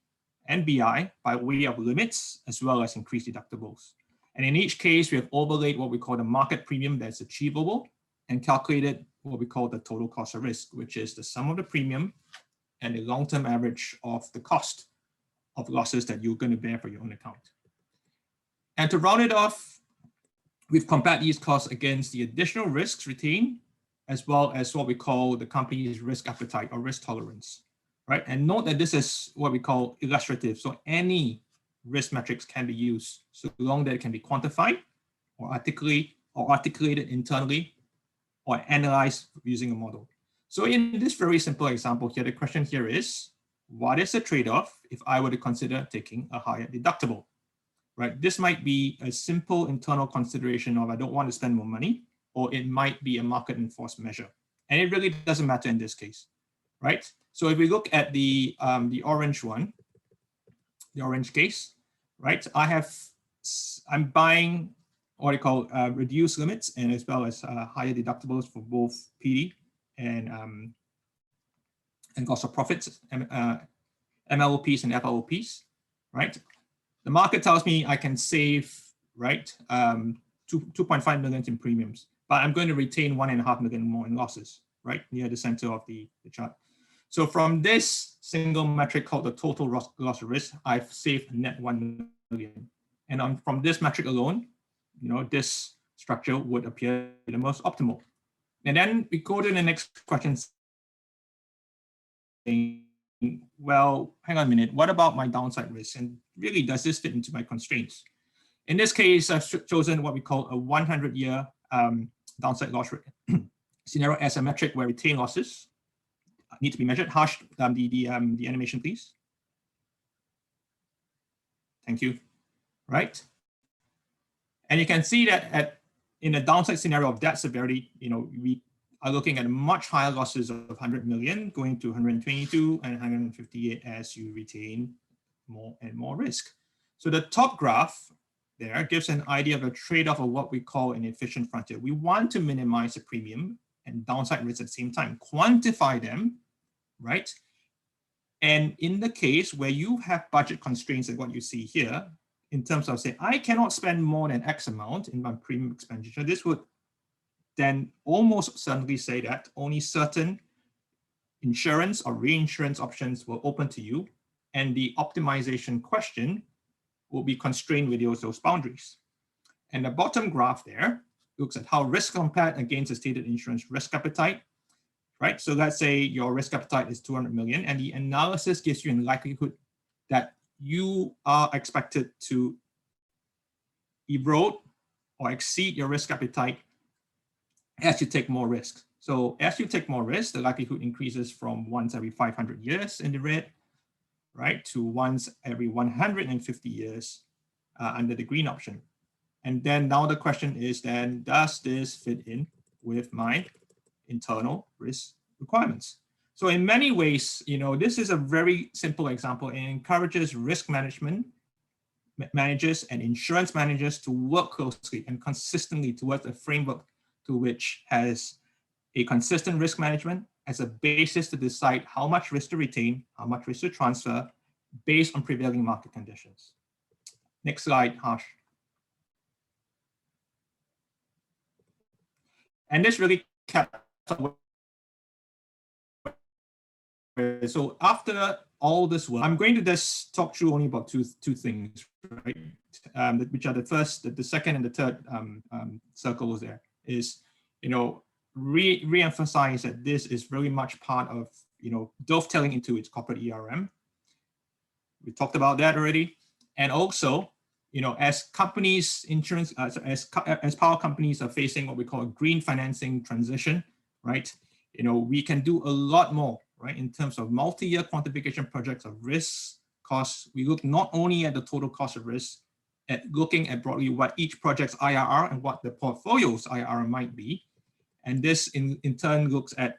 and BI by way of limits, as well as increased deductibles. And in each case, we have overlaid what we call the market premium that's achievable and calculated what we call the total cost of risk, which is the sum of the premium and the long-term average of the cost of losses that you're going to bear for your own account. And to round it off, we've compared these costs against the additional risks retained, as well as what we call the company's risk appetite or risk tolerance, right? And note that this is what we call illustrative. So any risk metrics can be used so long that it can be quantified or articulated internally or analyzed using a model. So in this very simple example here, the question here is, what is the trade-off if I were to consider taking a higher deductible? Right, this might be a simple internal consideration of I don't want to spend more money, or it might be a market enforced measure. And it really doesn't matter in this case, right? So if we look at the orange one, the orange case, right? I'm buying what I call reduced limits and as well as higher deductibles for both PD and cost of profits, MLOPs and FLOPs, right? The market tells me I can save, right, 2.5 million in premiums, but I'm going to retain 1.5 million more in losses, right, near the center of the chart. So from this single metric called the total loss of risk, I've saved net 1 million. And from this metric alone, this structure would appear the most optimal. And then we go to the next question saying, well, hang on a minute, what about my downside risk? And really, does this fit into my constraints? In this case, I've chosen what we call a 100-year downside loss rate scenario as a metric where retained losses need to be measured. Harsh, the animation, please. Thank you. Right. And you can see that in a downside scenario of that severity, we are looking at much higher losses of 100 million going to 122 and 158 as you retain more and more risk. So the top graph there gives an idea of a trade-off of what we call an efficient frontier. We want to minimize the premium and downside risk at the same time, quantify them, right? And in the case where you have budget constraints like what you see here, in terms of say, I cannot spend more than X amount in my premium expenditure, this would then almost certainly say that only certain insurance or reinsurance options will open to you, and the optimization question will be constrained with those boundaries. And the bottom graph there looks at how risk compared against the stated insurance risk appetite, right? So let's say your risk appetite is 200 million, and the analysis gives you a likelihood that you are expected to erode or exceed your risk appetite as you take more risks. So as you take more risks, the likelihood increases from once every 500 years in the red, right, to once every 150 years under the green option. And then now the question is then, does this fit in with my internal risk requirements? So in many ways, this is a very simple example. It encourages risk managers and insurance managers to work closely and consistently towards a framework to which has a consistent risk management as a basis to decide how much risk to retain, how much risk to transfer based on prevailing market conditions. Next slide, Harsh. And this really captures. So after all this work, I'm going to just talk through only about two things, right? Which are the second and the third circles there is, re-emphasize that this is very much part of, dovetailing into its corporate ERM. We talked about that already. And also, as companies, as power companies are facing what we call a green financing transition, right? We can do a lot more, right? In terms of multi-year quantification projects of risks, costs. We look not only at the total cost of risk, at looking at broadly what each project's IRR and what the portfolio's IRR might be. And this in turn looks at,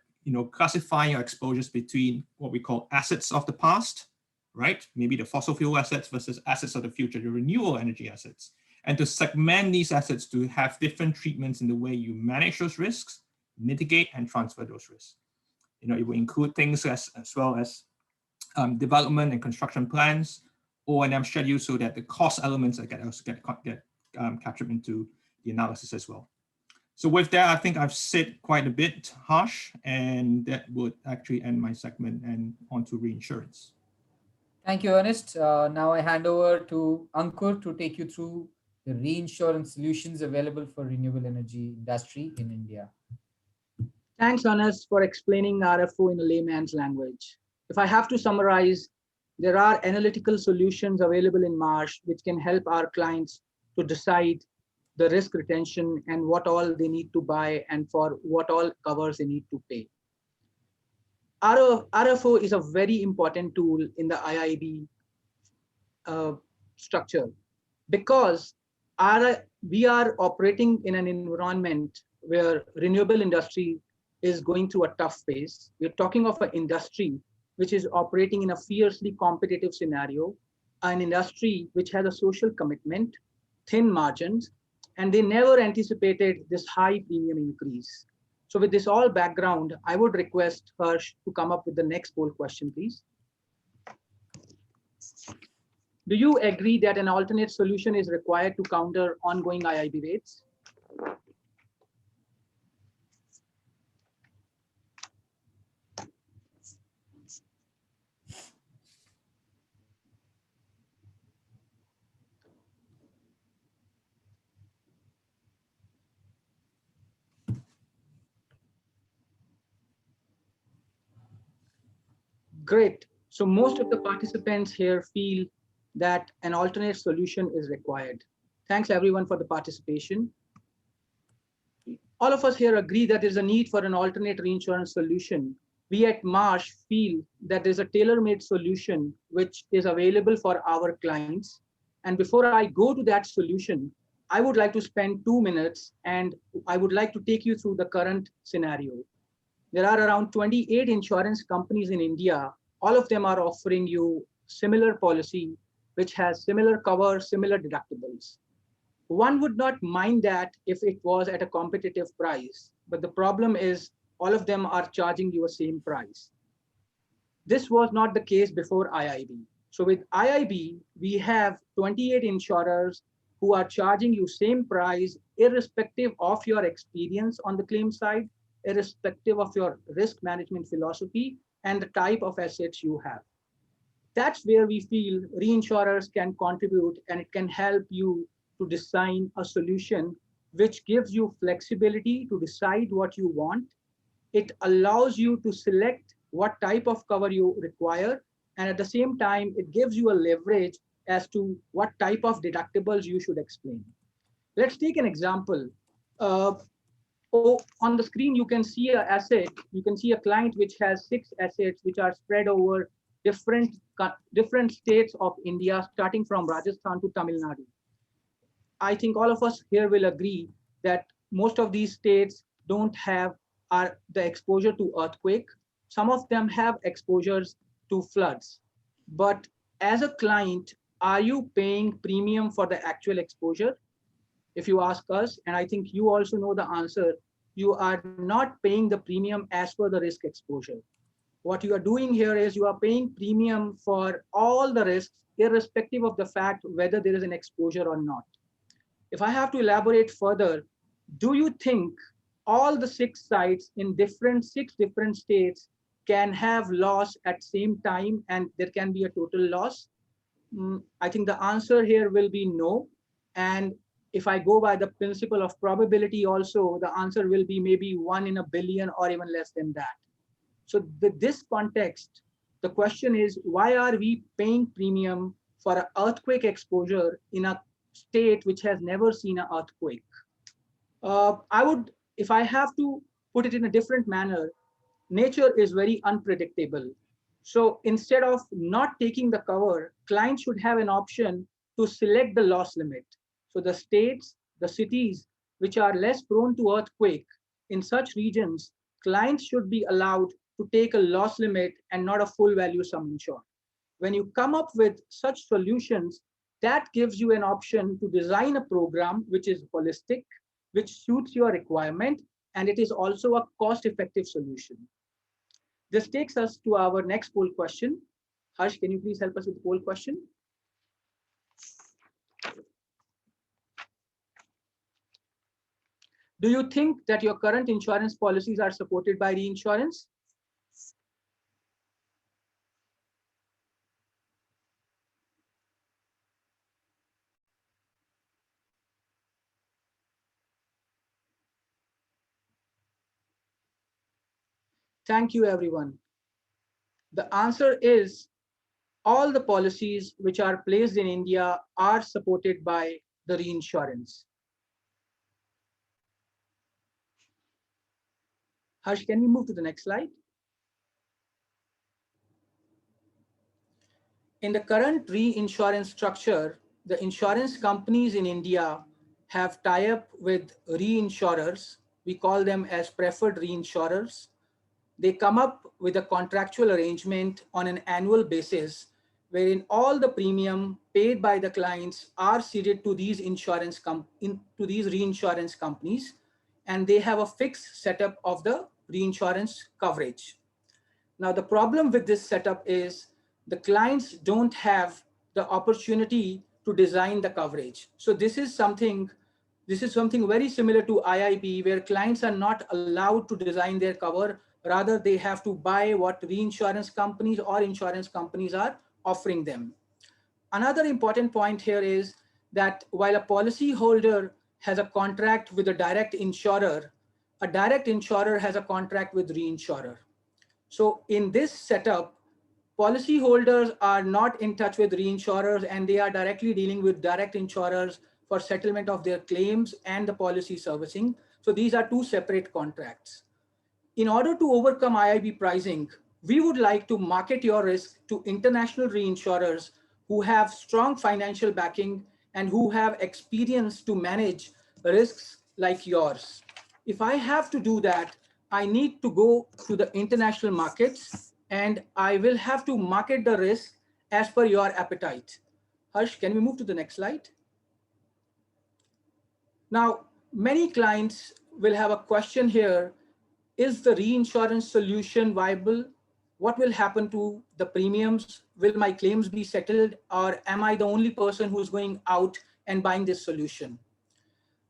classifying our exposures between what we call assets of the past, right? Maybe the fossil fuel assets versus assets of the future, the renewable energy assets. And to segment these assets to have different treatments in the way you manage those risks, mitigate and transfer those risks. It will include things as well as development and construction plans, O&M schedules, so that the cost elements get captured into the analysis as well. So with that, I think I've said quite a bit, Harsh, and that would actually end my segment and on to reinsurance. Thank you, Ernest. Now I hand over to Ankur to take you through the reinsurance solutions available for renewable energy industry in India. Thanks, Ernest, for explaining RFO in a layman's language. If I have to summarize, there are analytical solutions available in Marsh which can help our clients to decide the risk retention and what all they need to buy and for what all covers they need to pay. RFO is a very important tool in the IIB structure because we are operating in an environment where renewable industry is going through a tough phase. We're talking of an industry which is operating in a fiercely competitive scenario, an industry which has a social commitment, thin margins, and they never anticipated this high premium increase. So with this all background, I would request Harsh to come up with the next poll question, please. Do you agree that an alternate solution is required to counter ongoing IIB rates? Great. So most of the participants here feel that an alternate solution is required. Thanks everyone for the participation. All of us here agree that there's a need for an alternate reinsurance solution. We at Marsh feel that there's a tailor-made solution which is available for our clients. And before I go to that solution, I would like to spend 2 minutes and I would like to take you through the current scenario. There are around 28 insurance companies in India. All of them are offering you similar policy, which has similar cover, similar deductibles. One would not mind that if it was at a competitive price, but the problem is all of them are charging you the same price. This was not the case before IIB. So with IIB, we have 28 insurers who are charging you same price, irrespective of your experience on the claim side, irrespective of your risk management philosophy and the type of assets you have. That's where we feel reinsurers can contribute and it can help you to design a solution which gives you flexibility to decide what you want. It allows you to select what type of cover you require. And at the same time, it gives you a leverage as to what type of deductibles you should explain. Let's take an example. On the screen, you can see an asset. You can see a client which has 6 assets which are spread over different states of India, starting from Rajasthan to Tamil Nadu. I think all of us here will agree that most of these states don't have the exposure to earthquake. Some of them have exposures to floods. But as a client, are you paying premium for the actual exposure? If you ask us, and I think you also know the answer, you are not paying the premium as per the risk exposure. What you are doing here is you are paying premium for all the risks, irrespective of the fact whether there is an exposure or not. If I have to elaborate further, do you think all the 6 sites in 6 different states can have loss at same time and there can be a total loss? I think the answer here will be no. And if I go by the principle of probability also, the answer will be maybe 1 in a billion or even less than that. So with this context, the question is, why are we paying premium for an earthquake exposure in a state which has never seen an earthquake? If I have to put it in a different manner, nature is very unpredictable. So instead of not taking the cover, clients should have an option to select the loss limit. So the states, the cities which are less prone to earthquake, in such regions, clients should be allowed to take a loss limit and not a full value sum insured. When you come up with such solutions, that gives you an option to design a program which is holistic, which suits your requirement, and it is also a cost-effective solution. This takes us to our next poll question. Harsh, can you please help us with the poll question? Do you think that your current insurance policies are supported by reinsurance? Thank you, everyone. The answer is all the policies which are placed in India are supported by the reinsurance. Harsh, can we move to the next slide? In the current reinsurance structure, the insurance companies in India have tie-up with reinsurers. We call them as preferred reinsurers. They come up with a contractual arrangement on an annual basis wherein all the premium paid by the clients are ceded to these reinsurance companies, and they have a fixed setup of the reinsurance coverage. Now, the problem with this setup is the clients don't have the opportunity to design the coverage. So this is something very similar to IIB, where clients are not allowed to design their cover. Rather, they have to buy what reinsurance companies or insurance companies are offering them. Another important point here is that while a policy holder has a contract with a direct insurer has a contract with reinsurer. So in this setup, policyholders are not in touch with reinsurers and they are directly dealing with direct insurers for settlement of their claims and the policy servicing. So these are 2 separate contracts. In order to overcome IIB pricing, we would like to market your risk to international reinsurers who have strong financial backing and who have experience to manage risks like yours. If I have to do that, I need to go to the international markets and I will have to market the risk as per your appetite. Harsh, can we move to the next slide? Now, many clients will have a question here. Is the reinsurance solution viable? What will happen to the premiums? Will my claims be settled, or am I the only person who's going out and buying this solution?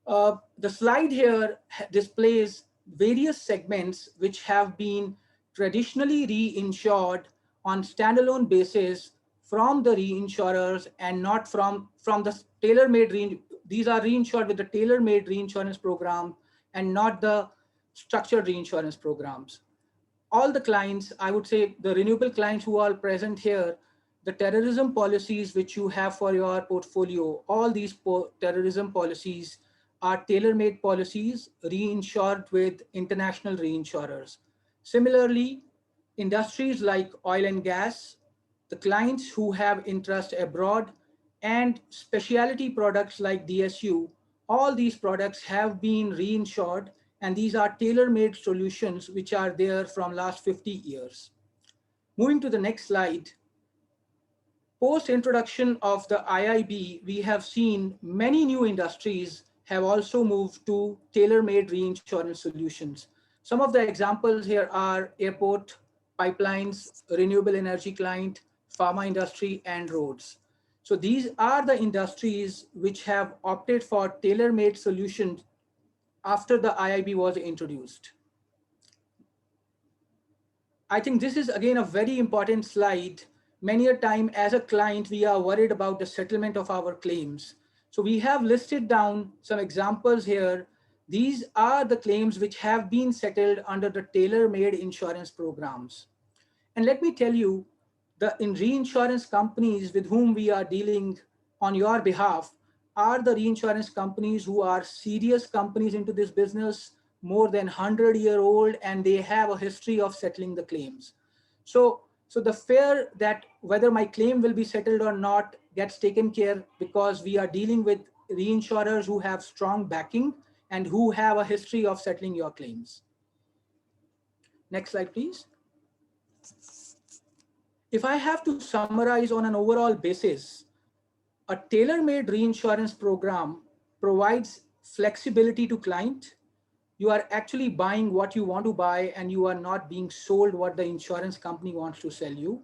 The slide here displays various segments which have been traditionally reinsured on standalone basis from the reinsurers and not from the tailor-made. These are reinsured with the tailor-made reinsurance program and not the structured reinsurance programs. All the clients, I would say the renewable clients who are present here, the terrorism policies which you have for your portfolio, all these terrorism policies are tailor-made policies reinsured with international reinsurers. Similarly, industries like oil and gas, the clients who have interest abroad, and specialty products like DSU, all these products have been reinsured, and these are tailor-made solutions which are there from last 50 years. Moving to the next slide. Post introduction of the IIB, we have seen many new industries have also moved to tailor-made reinsurance solutions. Some of the examples here are airport, pipelines, renewable energy client, pharma industry, and roads. So these are the industries which have opted for tailor-made solutions after the IIB was introduced. I think this is again a very important slide. Many a time as a client, we are worried about the settlement of our claims. So we have listed down some examples here. These are the claims which have been settled under the tailor-made insurance programs. And let me tell you, the reinsurance companies with whom we are dealing on your behalf are the reinsurance companies who are serious companies into this business, more than 100-year-old, and they have a history of settling the claims. So the fear that whether my claim will be settled or not gets taken care because we are dealing with reinsurers who have strong backing and who have a history of settling your claims. Next slide, please. If I have to summarize on an overall basis, a tailor-made reinsurance program provides flexibility to client. You are actually buying what you want to buy and you are not being sold what the insurance company wants to sell you.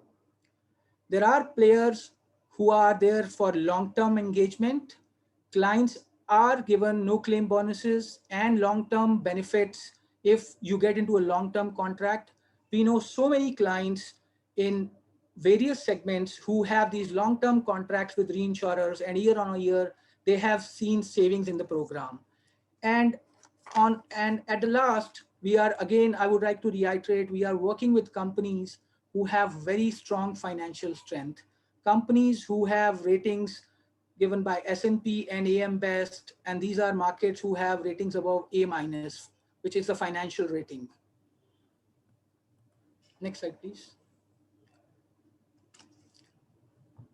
There are players who are there for long-term engagement. Clients are given no claim bonuses and long-term benefits if you get into a long-term contract. We know so many clients in various segments who have these long-term contracts with reinsurers, and year on a year, they have seen savings in the program. And at the last, we are again, I would like to reiterate, we are working with companies who have very strong financial strength, companies who have ratings given by S&P and AM Best, and these are markets who have ratings above A minus, which is the financial rating. Next slide, please.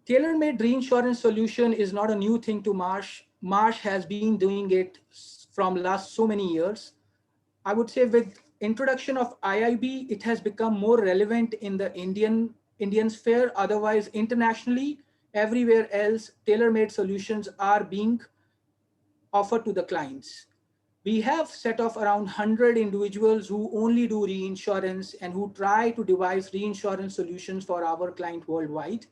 Tailor-made reinsurance solution is not a new thing to Marsh. Marsh has been doing it from last so many years. I would say with introduction of IIB, it has become more relevant in the Indian sphere. Otherwise, internationally, everywhere else, tailor-made solutions are being offered to the clients. We have set off around 100 individuals who only do reinsurance and who try to devise reinsurance solutions for our client worldwide.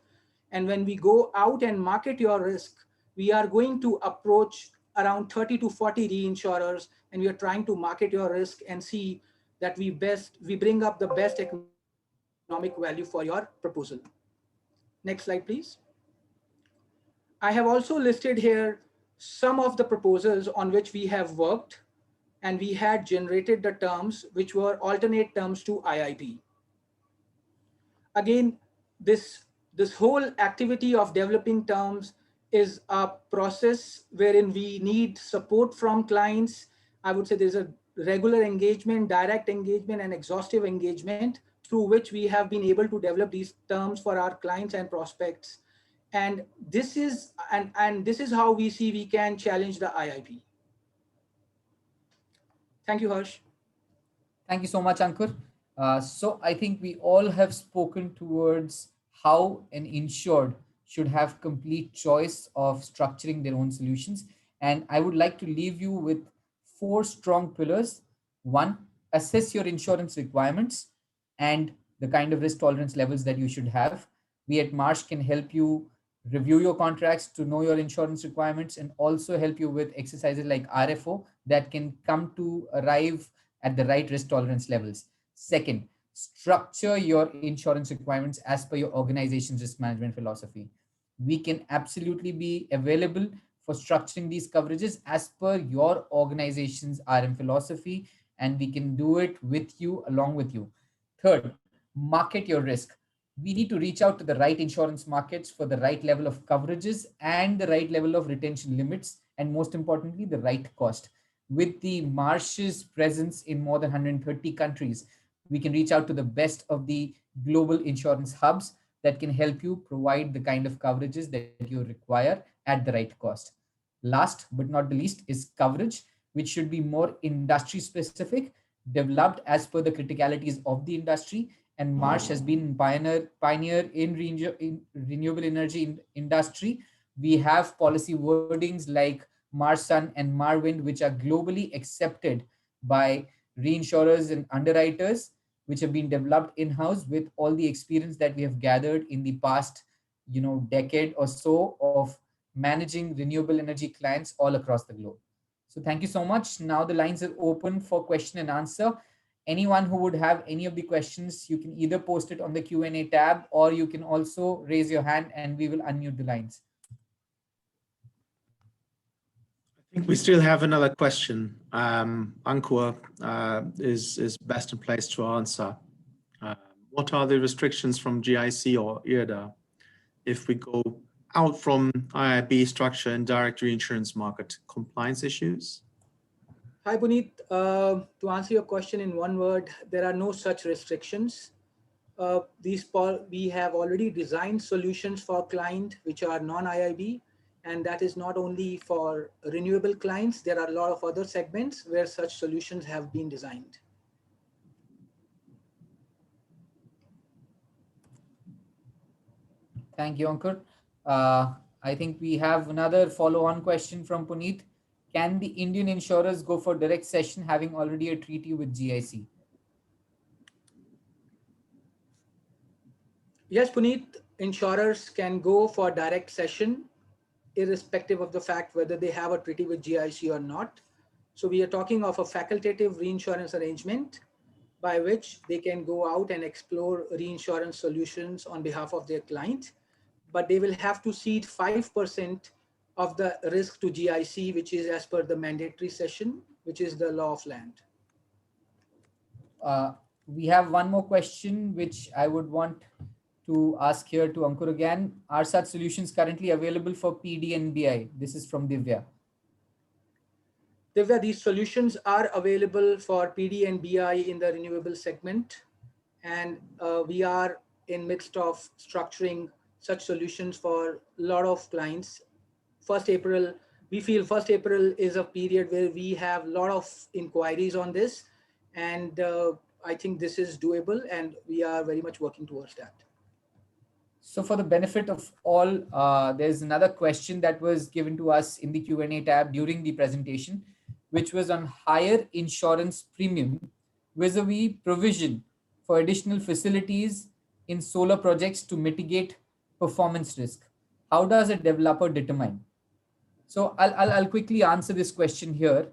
And when we go out and market your risk, we are going to approach around 30 to 40 reinsurers, and we are trying to market your risk and see that we bring up the best economic value for your proposal. Next slide, please. I have also listed here some of the proposals on which we have worked, and we had generated the terms which were alternate terms to IIB. Again, this whole activity of developing terms is a process wherein we need support from clients. I would say there's a regular engagement, direct engagement, and exhaustive engagement through which we have been able to develop these terms for our clients and prospects. And this is how we see we can challenge the IIB. Thank you, Harsh. Thank you so much, Ankur. So I think we all have spoken towards how an insured should have complete choice of structuring their own solutions. And I would like to leave you with 4 strong pillars. One, assess your insurance requirements and the kind of risk tolerance levels that you should have. We at Marsh can help you review your contracts to know your insurance requirements and also help you with exercises like RFO that can come to arrive at the right risk tolerance levels. Second, structure your insurance requirements as per your organization's risk management philosophy. We can absolutely be available for structuring these coverages as per your organization's RM philosophy, and we can do it with you, along with you. Third, market your risk. We need to reach out to the right insurance markets for the right level of coverages and the right level of retention limits, and most importantly, the right cost. With the Marsh's presence in more than 130 countries, we can reach out to the best of the global insurance hubs that can help you provide the kind of coverages that you require at the right cost. Last but not the least is coverage, which should be more industry specific, developed as per the criticalities of the industry. And Marsh has been pioneer in, in renewable energy industry. We have policy wordings like Marsh Sun and Marwind, which are globally accepted by reinsurers and underwriters, which have been developed in-house with all the experience that we have gathered in the past, decade or so of managing renewable energy clients all across the globe. So thank you so much. Now the lines are open for question and answer. Anyone who would have any of the questions, you can either post it on the Q&A tab, or you can also raise your hand and we will unmute the lines. I think we still have another question. Ankur is best in place to answer. What are the restrictions from GIC or IRDA if we go out from IIB structure and direct reinsurance market? Compliance issues? Hi, Puneet. To answer your question in one word, there are no such restrictions. We have already designed solutions for client which are non-IIB, and that is not only for renewable clients. There are a lot of other segments where such solutions have been designed. Thank you, Ankur. I think we have another follow-on question from Puneet. Can the Indian insurers go for direct cession having already a treaty with GIC? Yes, Puneet, insurers can go for direct cession irrespective of the fact whether they have a treaty with GIC or not. So we are talking of a facultative reinsurance arrangement by which they can go out and explore reinsurance solutions on behalf of their client, but they will have to cede 5% of the risk to GIC, which is as per the mandatory cession, which is the law of land. We have one more question, which I would want to ask here to Ankur again. Are such solutions currently available for PD and BI? This is from Divya. Divya, these solutions are available for PD and BI in the renewable segment. And we are in midst of structuring such solutions for a lot of clients. 1st April, we feel 1st April is a period where we have a lot of inquiries on this. And I think this is doable and we are very much working towards that. So for the benefit of all, there's another question that was given to us in the Q&A tab during the presentation, which was on higher insurance premium vis-a-vis provision for additional facilities in solar projects to mitigate performance risk. How does a developer determine? So I'll quickly answer this question here.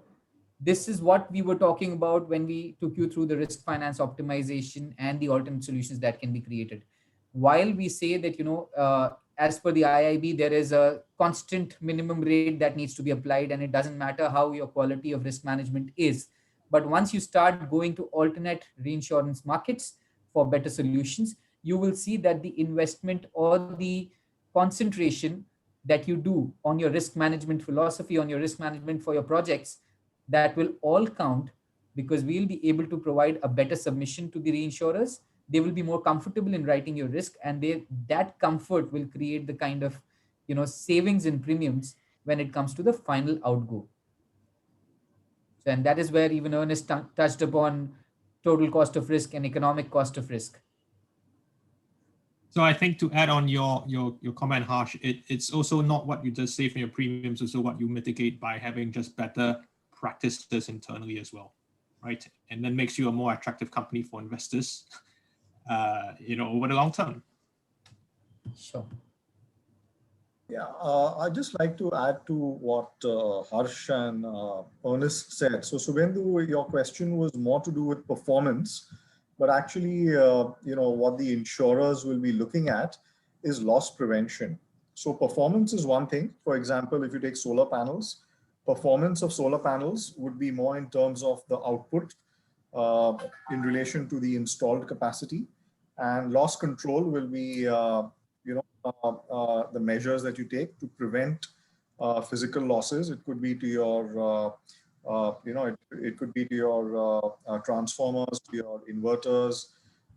This is what we were talking about when we took you through the risk finance optimization and the alternate solutions that can be created. While we say that, as per the IIB, there is a constant minimum rate that needs to be applied, and it doesn't matter how your quality of risk management is. But once you start going to alternate reinsurance markets for better solutions, you will see that the investment or the concentration that you do on your risk management philosophy, on your risk management for your projects, that will all count, because we'll be able to provide a better submission to the reinsurers. They will be more comfortable in writing your risk, and that comfort will create the kind of savings in premiums when it comes to the final outgo. So, and that is where even Ernest touched upon total cost of risk and economic cost of risk. So I think to add on your comment, Harsh, it's also not what you just save from your premiums, also what you mitigate by having just better practices internally as well, right? And then makes you a more attractive company for investors, over the long term. Sure. Yeah, I'd just like to add to what Harsh and Ernest said. So Subhendu, your question was more to do with performance, but actually, what the insurers will be looking at is loss prevention. So performance is one thing. For example, if you take solar panels, performance of solar panels would be more in terms of the output in relation to the installed capacity, and loss control will be, the measures that you take to prevent physical losses. It could be to your, it could be to your transformers, to your inverters,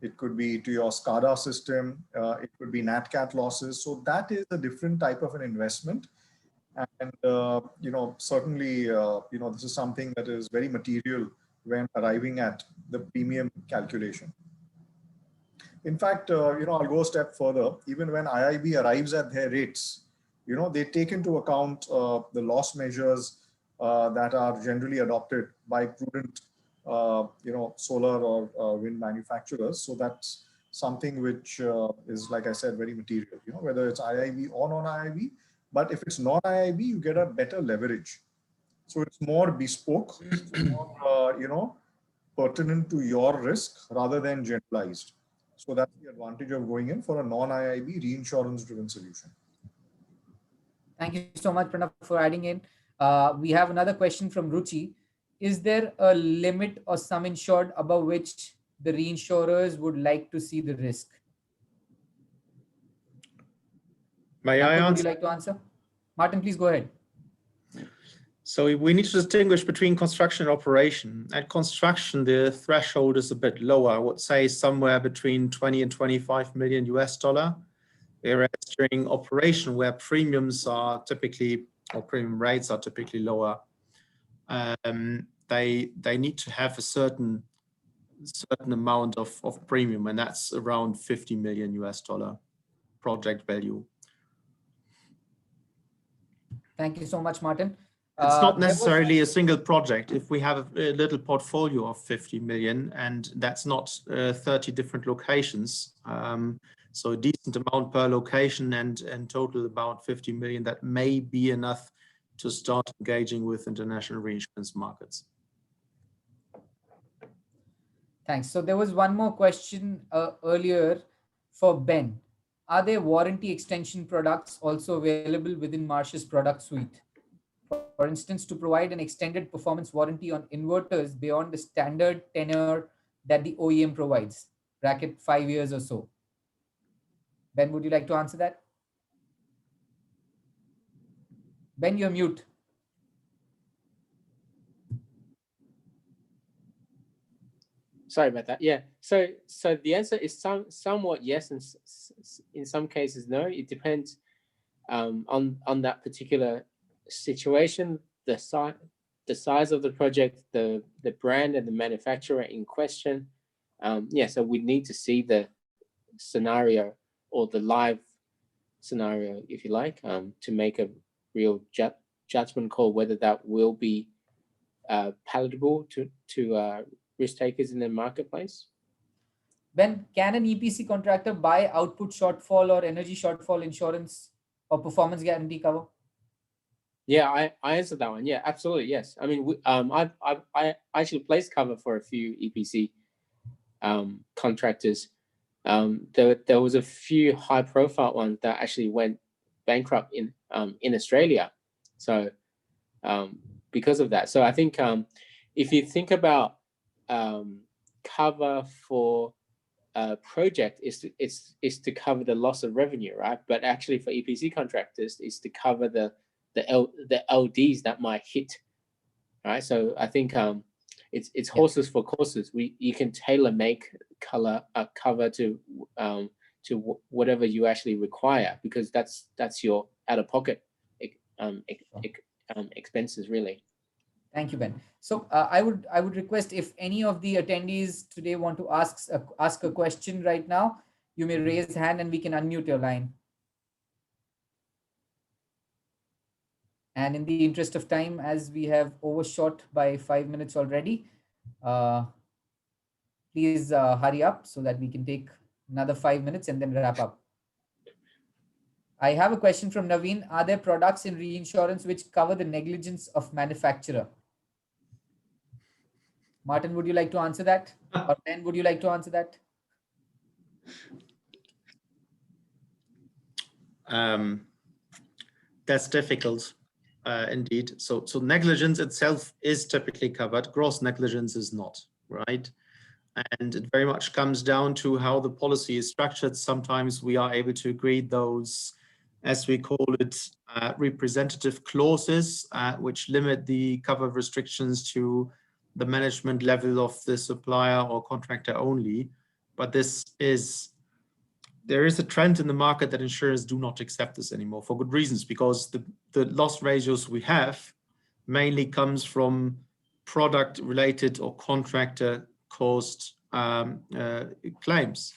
it could be to your SCADA system, it could be NatCat losses. So that is a different type of an investment. And, certainly, this is something that is very material when arriving at the premium calculation. In fact, I'll go a step further. Even when IIB arrives at their rates, they take into account the loss measures that are generally adopted by prudent, solar or wind manufacturers. So that's something which is, like I said, very material, whether it's IIB or non-IIB. But if it's non-IIB, you get a better leverage. So it's more bespoke, it's more, pertinent to your risk rather than generalized. So that's the advantage of going in for a non-IIB reinsurance-driven solution. Thank you so much, Pranav, for adding in. We have another question from Ruchi. Is there a limit or sum insured above which the reinsurers would like to see the risk? May I answer? Would you like to answer? Martin, please go ahead. So we need to distinguish between construction and operation. At construction, the threshold is a bit lower. I would say somewhere between 20 and 25 million US dollar. Whereas during operation, where premiums are typically, or premium rates are typically lower, they need to have a certain amount of premium, and that's around 50 million US dollar project value. Thank you so much, Martin. It's not necessarily a single project. If we have a little portfolio of 50 million, and that's not 30 different locations, so a decent amount per location, and total about 50 million, that may be enough to start engaging with international reinsurance markets. Thanks. So there was one more question earlier for Ben. Are there warranty extension products also available within Marsh's product suite? For instance, to provide an extended performance warranty on inverters beyond the standard tenure that the OEM provides, bracket 5 years or so. Ben, would you like to answer that? Ben, you're mute. Sorry about that. Yeah. So the answer is somewhat yes, and in some cases no. It depends on that particular situation, the size of the project, the brand and the manufacturer in question. Yeah. So we need to see the scenario, or the live scenario, if you like, to make a real judgment call whether that will be palatable to risk takers in the marketplace. Ben, can an EPC contractor buy output shortfall or energy shortfall insurance or performance guarantee cover? Yeah, I answered that one. Yeah, absolutely. Yes. I mean, I actually placed cover for a few EPC contractors. There was a few high profile ones that actually went bankrupt in Australia. So because of that. So I think if you think about cover for a project, is to cover the loss of revenue, right? But actually for EPC contractors is to cover the LDs that might hit, right? So I think it's horses for courses. You can tailor make cover to whatever you actually require, because that's your out of pocket expenses really. Thank you, Ben. So I would request, if any of the attendees today want to ask a question right now, you may raise hand and we can unmute your line. And in the interest of time, as we have overshot by 5 minutes already, please hurry up so that we can take another 5 minutes and then wrap up. I have a question from Naveen. Are there products in reinsurance which cover the negligence of manufacturer? Martin, would you like to answer that? Or Ben, would you like to answer that? That's difficult, indeed. So negligence itself is typically covered. Gross negligence is not, right? And it very much comes down to how the policy is structured. Sometimes we are able to agree those, as we call it, representative clauses, which limit the cover restrictions to the management level of the supplier or contractor only. but there is a trend in the market that insurers do not accept this anymore for good reasons, because the loss ratios we have mainly comes from product related or contractor caused claims.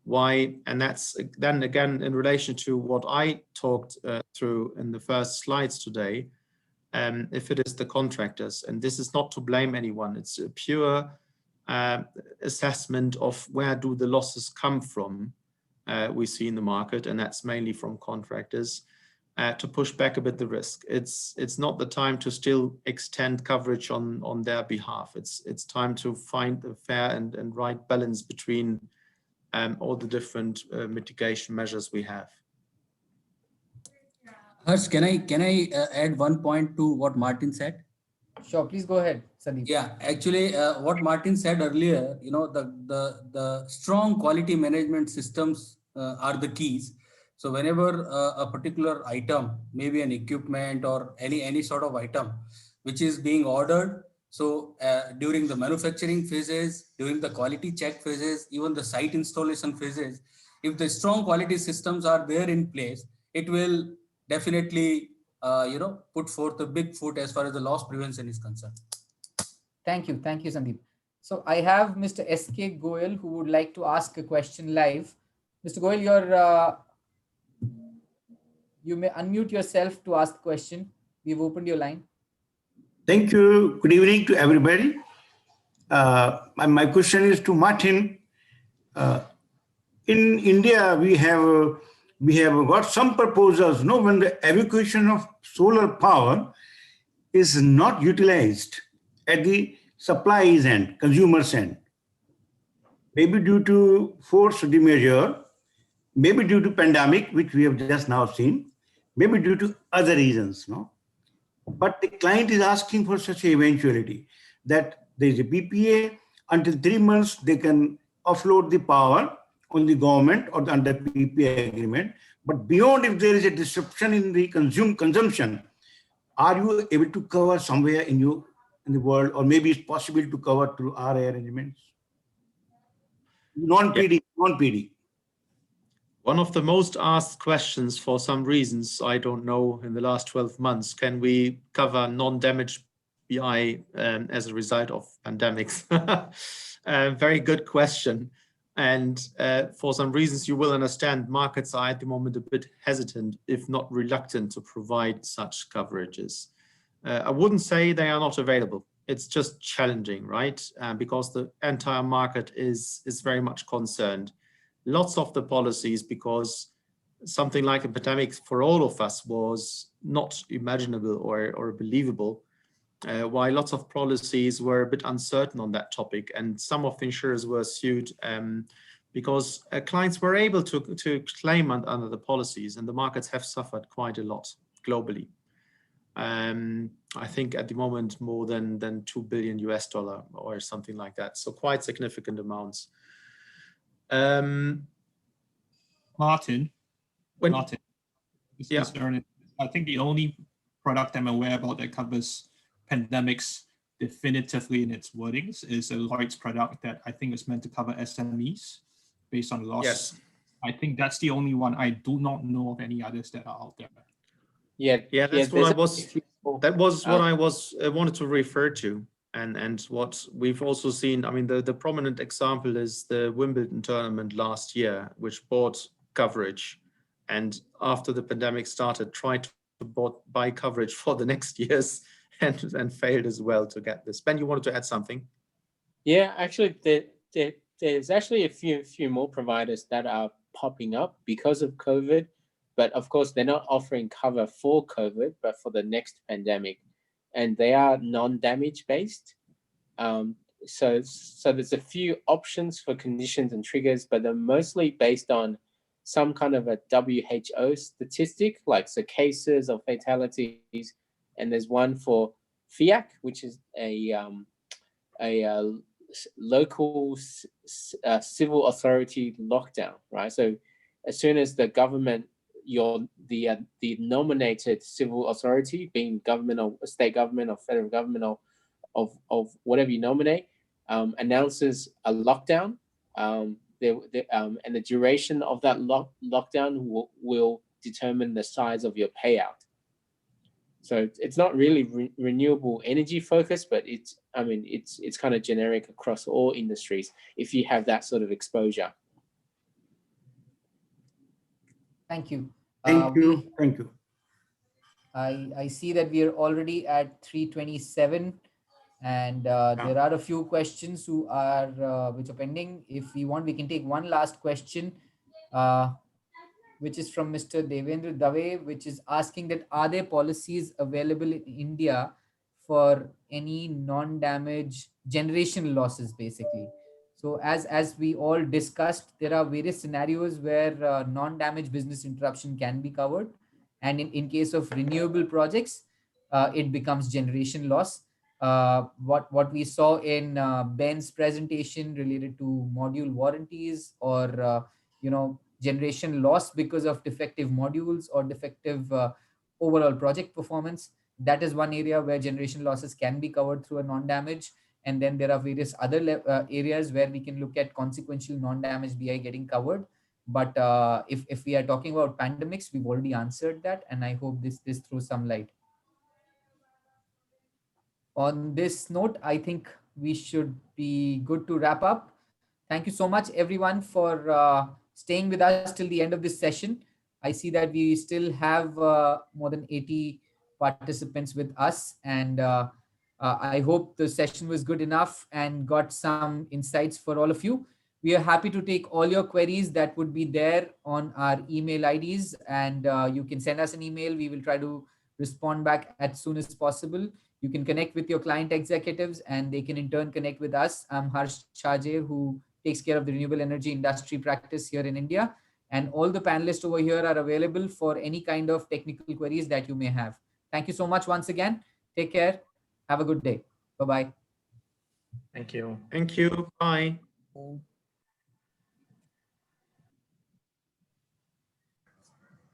Why? And that's then again in relation to what I talked through in the first slides today. If it is the contractors, and this is not to blame anyone, it's a pure assessment of where do the losses come from we see in the market, and that's mainly from contractors to push back a bit the risk. It's not the time to still extend coverage on their behalf. It's time to find a fair and right balance between all the different mitigation measures we have. Harsh, can I add one point to what Martin said? Sure, please go ahead, Sandeep. Yeah, actually, what Martin said earlier, the strong quality management systems are the keys. So whenever a particular item, maybe an equipment or any sort of item, which is being ordered, so during the manufacturing phases, during the quality check phases, even the site installation phases, if the strong quality systems are there in place, it will definitely put forth a big foot as far as the loss prevention is concerned. Thank you, Sandeep. So I have Mr. S.K. Goyal who would like to ask a question live. Mr. Goyal, you may unmute yourself to ask the question. We've opened your line. Thank you. Good evening to everybody. My question is to Martin. In India, we have got some proposals. When the evacuation of solar power is not utilized at the supplies end, consumers end, maybe due to force majeure, maybe due to pandemic, which we have just now seen, maybe due to other reasons. But the client is asking for such an eventuality that there is a PPA. Until 3 months, they can offload the power on the government or under PPA agreement. But beyond, if there is a disruption in the consumption, are you able to cover somewhere in the world, or maybe it's possible to cover through RA arrangements? Non-PD. One of the most asked questions for some reasons, I don't know, in the last 12 months, can we cover non-damage BI as a result of pandemics? Very good question. And for some reasons, you will understand markets are at the moment a bit hesitant, if not reluctant, to provide such coverages. I wouldn't say they are not available. It's just challenging, right? Because the entire market is very much concerned. Lots of the policies, because something like a pandemic for all of us was not imaginable or believable, while lots of policies were a bit uncertain on that topic, and some of the insurers were sued because clients were able to claim under the policies, and the markets have suffered quite a lot globally. I think at the moment more than $2 billion or something like that, so quite significant amounts. Martin, yeah. I think the only product I'm aware about that covers pandemics definitively in its wordings is a Lloyd's product that I think is meant to cover SMEs based on loss. Yes. I think that's the only one. I do not know of any others that are out there. Yeah, that's what I wanted to refer to, and what we've also seen. I mean, the prominent example is the Wimbledon tournament last year, which bought coverage, and after the pandemic started, tried to buy coverage for the next years, and failed as well to get this. Ben, you wanted to add something? Yeah, actually, there's actually a few more providers that are popping up because of COVID. But of course, they're not offering cover for COVID, but for the next pandemic, and they are non-damage based. So there's a few options for conditions and triggers, but they're mostly based on some kind of a WHO statistic, like so cases or fatalities. And there's one for FIAC, which is a local civil authority lockdown, right? So as soon as the government, the nominated civil authority, being government or state government or federal government or of whatever you nominate, announces a lockdown, and the duration of that lockdown will determine the size of your payout. So it's not really renewable energy focused, but it's kind of generic across all industries if you have that sort of exposure. Thank you. Thank you. Thank you. I see that we are already at 3:27, and there are a few questions which are pending. If we want, we can take one last question, which is from Mr. Devendra Dave, which is asking that are there policies available in India for any non-damage generation losses, basically. So as we all discussed, there are various scenarios where non-damage business interruption can be covered. And in case of renewable projects, it becomes generation loss. What we saw in Ben's presentation related to module warranties or generation loss because of defective modules or defective overall project performance, that is one area where generation losses can be covered through a non-damage. And then there are various other areas where we can look at consequential non-damage BI getting covered. But if we are talking about pandemics, we've already answered that, and I hope this throws some light. On this note, I think we should be good to wrap up. Thank you so much, everyone, for staying with us till the end of this session. I see that we still have more than 80 participants with us, and I hope the session was good enough and got some insights for all of you. We are happy to take all your queries that would be there on our email IDs, and you can send us an email. We will try to respond back as soon as possible. You can connect with your client executives, and they can in turn connect with us. I'm Harsh Chajer, who takes care of the renewable energy industry practice here in India. And all the panelists over here are available for any kind of technical queries that you may have. Thank you so much once again. Take care. Have a good day. Bye-bye. Thank you. Thank you. Bye.